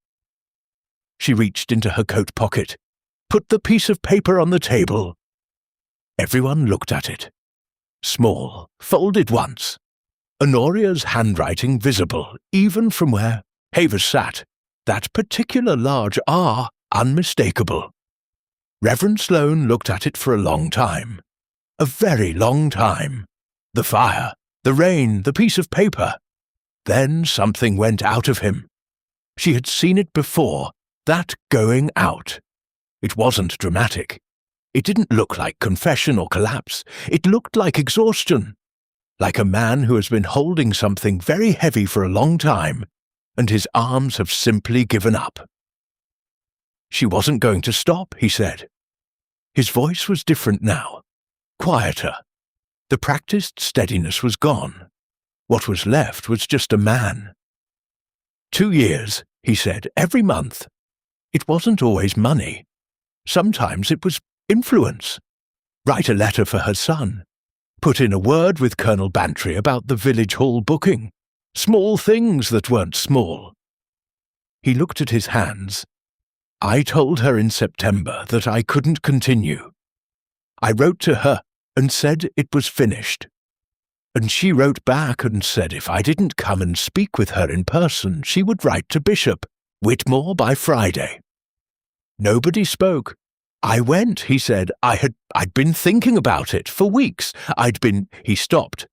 She reached into her coat pocket, put the piece of paper on the table. Everyone looked at it. Small, folded once. Honoria's handwriting visible, even from where Havers sat, that particular large R unmistakable. Reverend Sloane looked at it for a long time. A very long time. The fire, the rain, the piece of paper. Then something went out of him. She had seen it before, that going out. It wasn't dramatic. It didn't look like confession or collapse. It looked like exhaustion. Like a man who has been holding something very heavy for a long time, and his arms have simply given up. "She wasn't going to stop," he said. His voice was different now, quieter. The practiced steadiness was gone. What was left was just a man. 2 years, he said, every month. It wasn't always money. Sometimes it was influence. Write a letter for her son. Put in a word with Colonel Bantry about the village hall booking. Small things that weren't small. He looked at his hands. "I told her in September that I couldn't continue. I wrote to her and said it was finished. And she wrote back and said if I didn't come and speak with her in person, she would write to Bishop Whitmore by Friday. Nobody spoke. I went," he said. I'd been thinking about it for weeks. He stopped.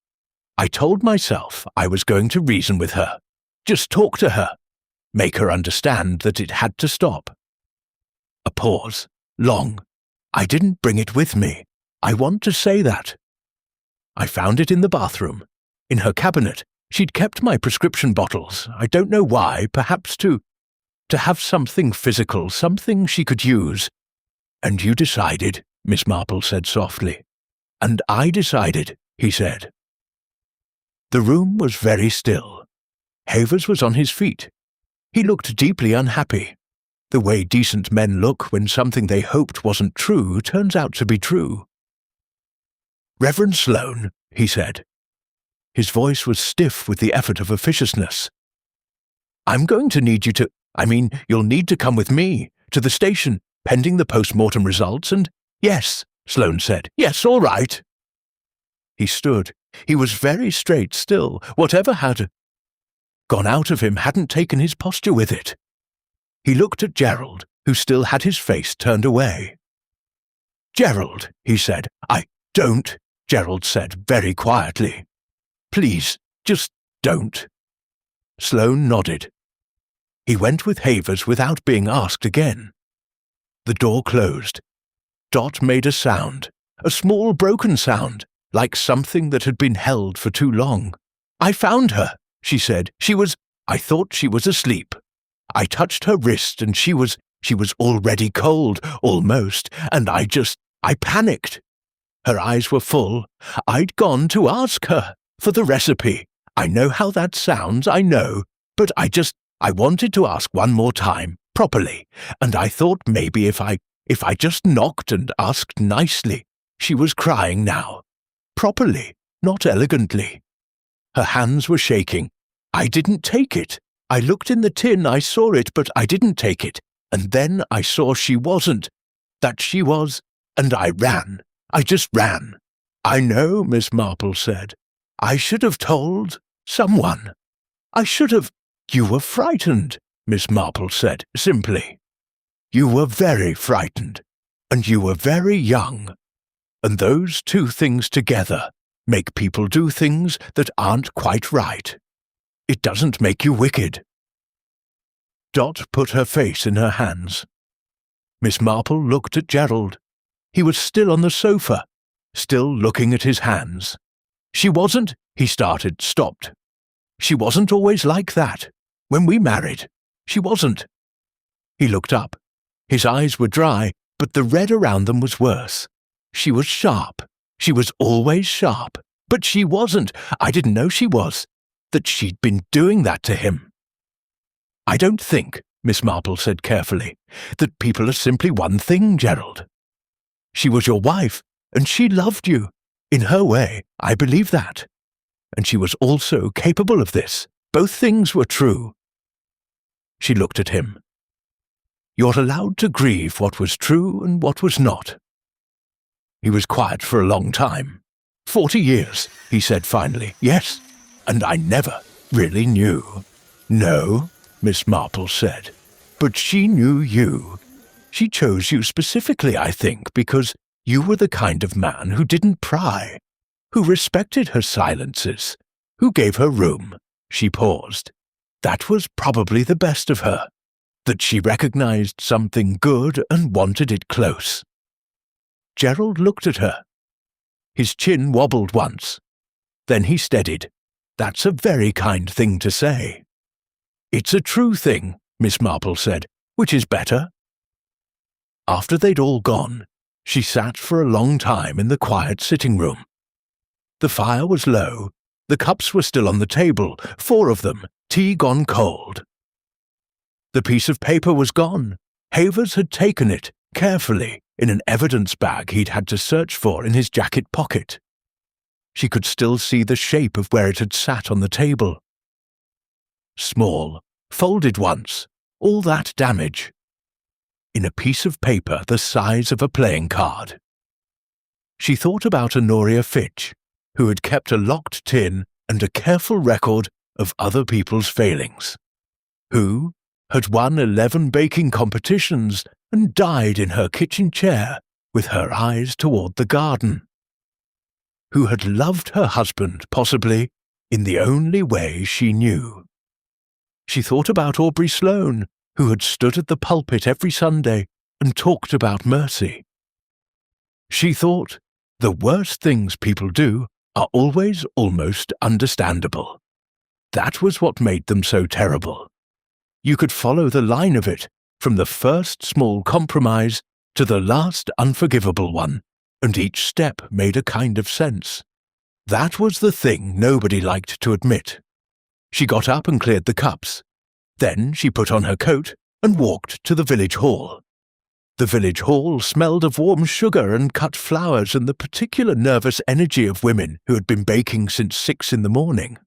I told myself I was going to reason with her, just talk to her, make her understand that it had to stop. A pause, long. I didn't bring it with me. I want to say that. I found it in the bathroom. In her cabinet, she'd kept my prescription bottles. I don't know why, perhaps to have something physical, something she could use. And you decided, Miss Marple said softly. And I decided, he said. The room was very still. Havers was on his feet. He looked deeply unhappy. The way decent men look when something they hoped wasn't true turns out to be true. Reverend Sloane, he said. His voice was stiff with the effort of officiousness. I'm going to need you to, you'll need to come with me, to the station, pending the post-mortem results, and yes, Sloane said, yes, all right. He stood. He was very straight still. Whatever had gone out of him hadn't taken his posture with it. He looked at Gerald, who still had his face turned away. Gerald, he said. I don't, Gerald said very quietly. Please, just don't. Sloane nodded. He went with Havers without being asked again. The door closed. Dot made a sound, a small broken sound, like something that had been held for too long. I found her, she said. I thought she was asleep. I touched her wrist and she was already cold, almost, and I panicked. Her eyes were full. I'd gone to ask her for the recipe. I know how that sounds, I know, but I wanted to ask one more time, properly, and I thought maybe if I just knocked and asked nicely. She was crying now. Properly, not elegantly. Her hands were shaking. I didn't take it. I looked in the tin, I saw it, but I didn't take it. And then I saw she wasn't. That she was, and I ran. I just ran. I know, Miss Marple said. I should have told someone. I should have. You were frightened, Miss Marple said simply. You were very frightened, and you were very young. And those two things together make people do things that aren't quite right. It doesn't make you wicked. Dot put her face in her hands. Miss Marple looked at Gerald. He was still on the sofa, still looking at his hands. She wasn't, he started, stopped. She wasn't always like that. When we married, she wasn't. He looked up. His eyes were dry, but the red around them was worse. She was sharp. She was always sharp. But she wasn't. I didn't know she was. That she'd been doing that to him. I don't think, Miss Marple said carefully, that people are simply one thing, Gerald. She was your wife, and she loved you. In her way, I believe that. And she was also capable of this. Both things were true. She looked at him. You're allowed to grieve what was true and what was not. He was quiet for a long time. 40 years, he said finally. Yes, and I never really knew. No, Miss Marple said, but she knew you. She chose you specifically, I think, because you were the kind of man who didn't pry, who respected her silences, who gave her room. She paused. That was probably the best of her, that she recognized something good and wanted it close. Gerald looked at her. His chin wobbled once. Then he steadied. That's a very kind thing to say. It's a true thing, Miss Marple said, which is better. After they'd all gone, she sat for a long time in the quiet sitting room. The fire was low. The cups were still on the table, 4 of them, tea gone cold. The piece of paper was gone. Havers had taken it, carefully, in an evidence bag he'd had to search for in his jacket pocket. She could still see the shape of where it had sat on the table. Small, folded once, all that damage. In a piece of paper the size of a playing card. She thought about Honoria Fitch, who had kept a locked tin and a careful record of other people's failings, who had won 11 baking competitions and died in her kitchen chair with her eyes toward the garden. who had loved her husband, possibly, in the only way she knew. She thought about Aubrey Sloane, who had stood at the pulpit every Sunday and talked about mercy. She thought, the worst things people do are always almost understandable. That was what made them so terrible. You could follow the line of it, from the first small compromise to the last unforgivable one, and each step made a kind of sense. That was the thing nobody liked to admit. She got up and cleared the cups. Then she put on her coat and walked to the village hall. The village hall smelled of warm sugar and cut flowers and the particular nervous energy of women who had been baking since 6 in the morning.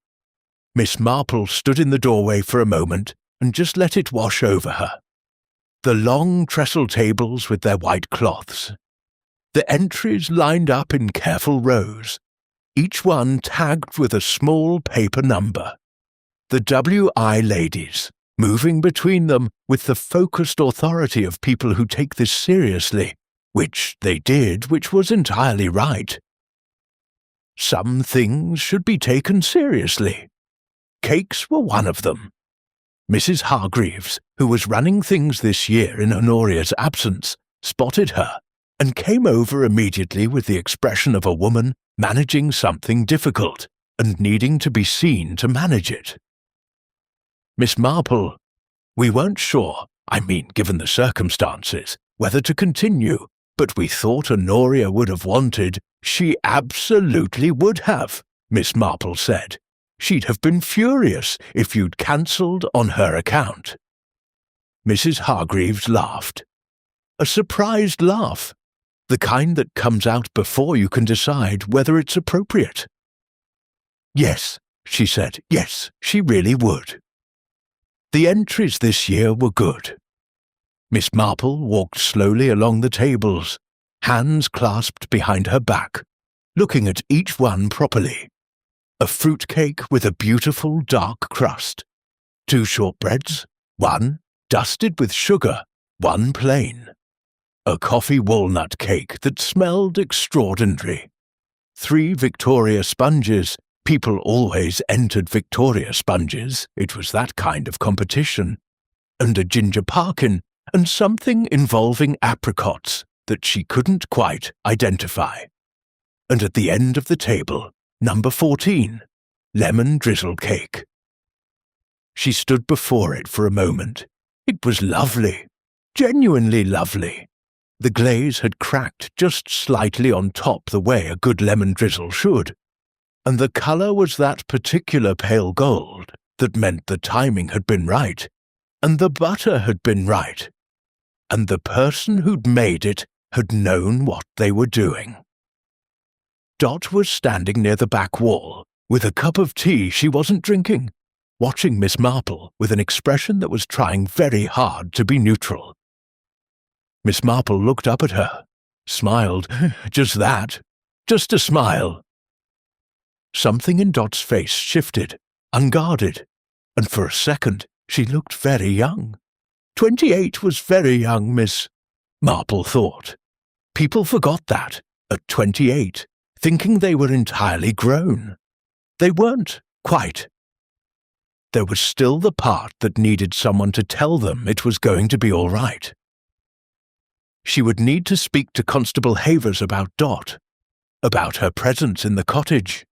Miss Marple stood in the doorway for a moment and just let it wash over her. The long trestle tables with their white cloths. The entries lined up in careful rows, each one tagged with a small paper number. The W.I. ladies, moving between them with the focused authority of people who take this seriously, which they did, which was entirely right. Some things should be taken seriously. Cakes were one of them. Mrs. Hargreaves, who was running things this year in Honoria's absence, spotted her and came over immediately with the expression of a woman managing something difficult and needing to be seen to manage it. Miss Marple, we weren't sure, given the circumstances, whether to continue, but we thought Honoria would have wanted. She absolutely would have, Miss Marple said. She'd have been furious if you'd cancelled on her account. Mrs. Hargreaves laughed. A surprised laugh, the kind that comes out before you can decide whether it's appropriate. Yes, she said, yes, she really would. The entries this year were good. Miss Marple walked slowly along the tables, hands clasped behind her back, looking at each one properly. A fruit cake with a beautiful dark crust. 2 shortbreads, 1 dusted with sugar, 1 plain. A coffee walnut cake that smelled extraordinary. 3 Victoria sponges. People always entered Victoria sponges, it was that kind of competition. And a ginger parkin, and something involving apricots that she couldn't quite identify. And at the end of the table, number 14, lemon drizzle cake. She stood before it for a moment. It was lovely, genuinely lovely. The glaze had cracked just slightly on top the way a good lemon drizzle should. And the colour was that particular pale gold that meant the timing had been right, and the butter had been right, and the person who'd made it had known what they were doing. Dot was standing near the back wall, with a cup of tea she wasn't drinking, watching Miss Marple with an expression that was trying very hard to be neutral. Miss Marple looked up at her, smiled, just that, just a smile. Something in Dot's face shifted, unguarded, and for a second she looked very young. 28 was very young, Miss Marple thought. People forgot that, at 28, thinking they were entirely grown. They weren't, quite. There was still the part that needed someone to tell them it was going to be all right. She would need to speak to Constable Havers about Dot, about her presence in the cottage.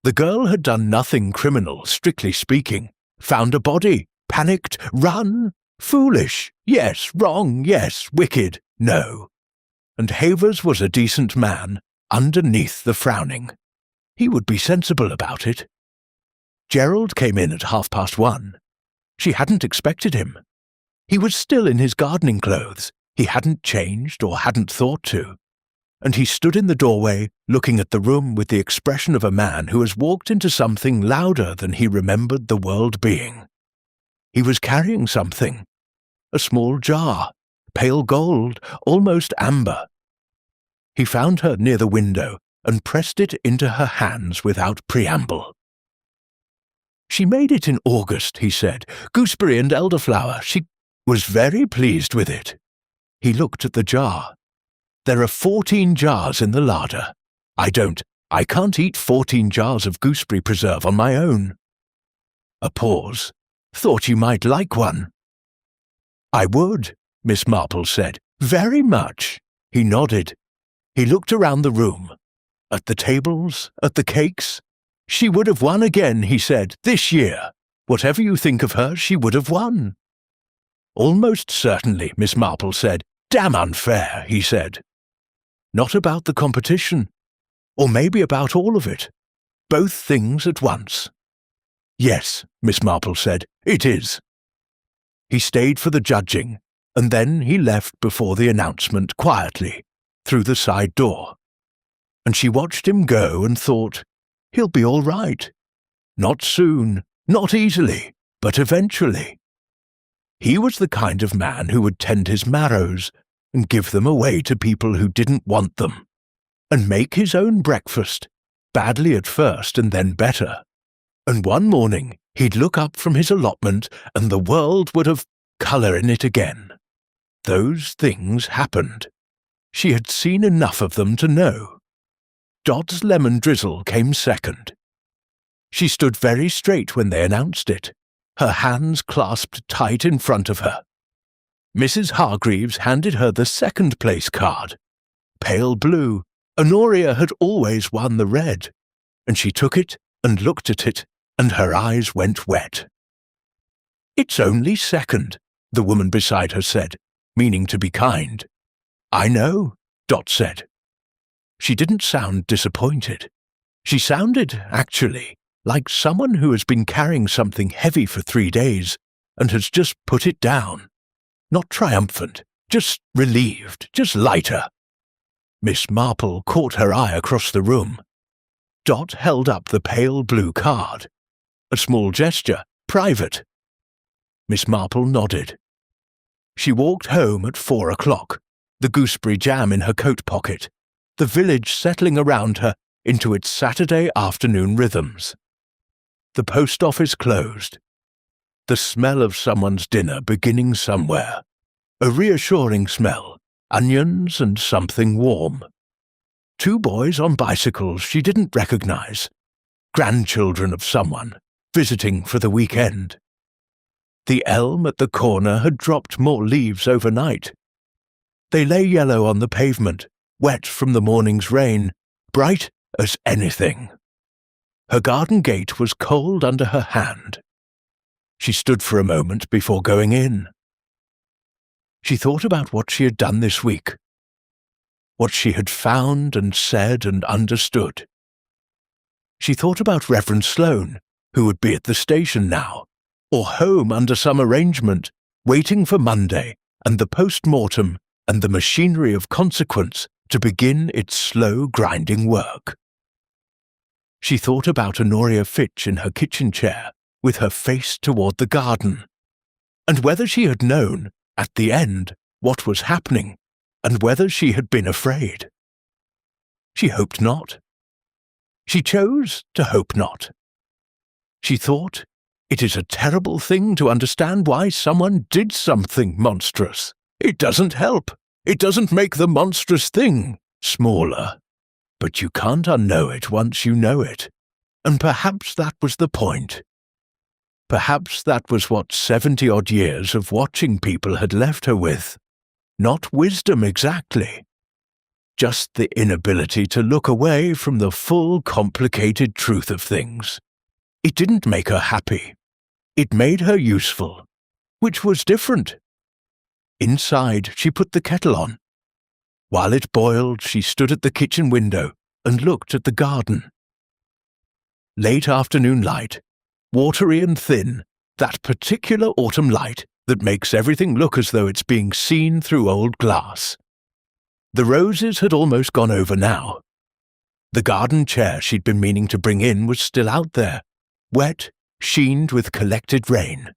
The girl had done nothing criminal, strictly speaking. Found a body, panicked, run, foolish, yes, wrong, yes, wicked, no. And Havers was a decent man, underneath the frowning. He would be sensible about it. Gerald came in at 1:30. She hadn't expected him. He was still in his gardening clothes. He hadn't changed or hadn't thought to. And he stood in the doorway, looking at the room with the expression of a man who has walked into something louder than he remembered the world being. He was carrying something. A small jar, pale gold, almost amber. He found her near the window and pressed it into her hands without preamble. She made it in August, he said, gooseberry and elderflower. She was very pleased with it. He looked at the jar. There are 14 jars in the larder. I don't I can't eat 14 jars of gooseberry preserve on my own." A pause. "Thought you might like one." "I would," Miss Marple said. "Very much." He nodded. He looked around the room. At the tables, at the cakes. "She would have won again," he said, "this year. Whatever you think of her, she would have won." "Almost certainly," Miss Marple said. "Damn unfair," he said. "Not about the competition. Or maybe about all of it. Both things at once." "Yes," Miss Marple said, "it is." He stayed for the judging, and then he left before the announcement quietly, through the side door. And she watched him go and thought, he'll be all right. Not soon, not easily, but eventually. He was the kind of man who would tend his marrows and give them away to people who didn't want them, and make his own breakfast, badly at first and then better. And one morning he'd look up from his allotment and the world would have colour in it again. Those things happened. She had seen enough of them to know. Dot's lemon drizzle came second. She stood very straight when they announced it, her hands clasped tight in front of her. Mrs. Hargreaves handed her the second-place card. Pale blue. Honoria had always won the red, and she took it and looked at it, and her eyes went wet. "It's only second," the woman beside her said, meaning to be kind. "I know," Dot said. She didn't sound disappointed. She sounded, actually, like someone who has been carrying something heavy for 3 days and has just put it down. Not triumphant, just relieved, just lighter. Miss Marple caught her eye across the room. Dot held up the pale blue card. A small gesture, private. Miss Marple nodded. She walked home at 4 o'clock, the gooseberry jam in her coat pocket, the village settling around her into its Saturday afternoon rhythms. The post office closed. The smell of someone's dinner beginning somewhere. A reassuring smell, onions and something warm. 2 boys on bicycles she didn't recognize. Grandchildren of someone, visiting for the weekend. The elm at the corner had dropped more leaves overnight. They lay yellow on the pavement, wet from the morning's rain, bright as anything. Her garden gate was cold under her hand. She stood for a moment before going in. She thought about what she had done this week, what she had found and said and understood. She thought about Reverend Sloane, who would be at the station now, or home under some arrangement, waiting for Monday and the post-mortem and the machinery of consequence to begin its slow grinding work. She thought about Honoria Fitch in her kitchen chair, with her face toward the garden, and whether she had known, at the end, what was happening, and whether she had been afraid. She hoped not. She chose to hope not. She thought, it is a terrible thing to understand why someone did something monstrous. It doesn't help. It doesn't make the monstrous thing smaller. But you can't unknow it once you know it. And perhaps that was the point. Perhaps that was what 70-odd years of watching people had left her with. Not wisdom exactly. Just the inability to look away from the full, complicated truth of things. It didn't make her happy. It made her useful, which was different. Inside, she put the kettle on. While it boiled, she stood at the kitchen window and looked at the garden. Late afternoon light, watery and thin, that particular autumn light that makes everything look as though it's being seen through old glass. The roses had almost gone over now. The garden chair she'd been meaning to bring in was still out there, wet, sheened with collected rain.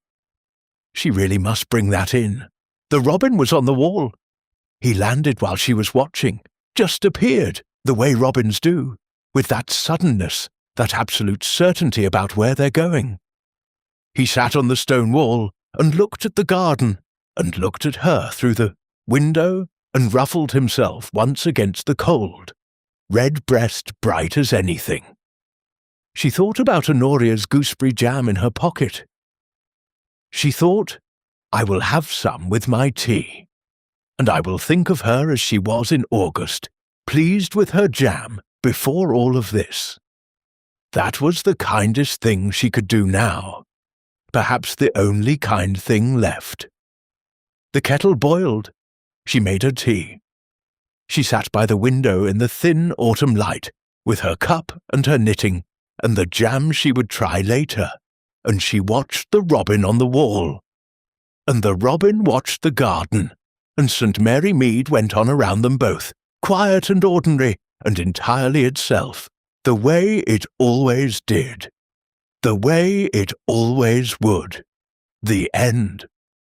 She really must bring that in. The robin was on the wall. He landed while she was watching, just appeared, the way robins do, with that suddenness, that absolute certainty about where they're going. He sat on the stone wall and looked at the garden, and looked at her through the window, and ruffled himself once against the cold. red breast bright as anything. She thought about Honoria's gooseberry jam in her pocket. She thought, I will have some with my tea, and I will think of her as she was in August, pleased with her jam before all of this. That was the kindest thing she could do now, perhaps the only kind thing left. The kettle boiled. She made her tea. She sat by the window in the thin autumn light, with her cup and her knitting, and the jam she would try later, and she watched the robin on the wall. And the robin watched the garden, and St. Mary Mead went on around them both, quiet and ordinary, and entirely itself, the way it always did, the way it always would. The end.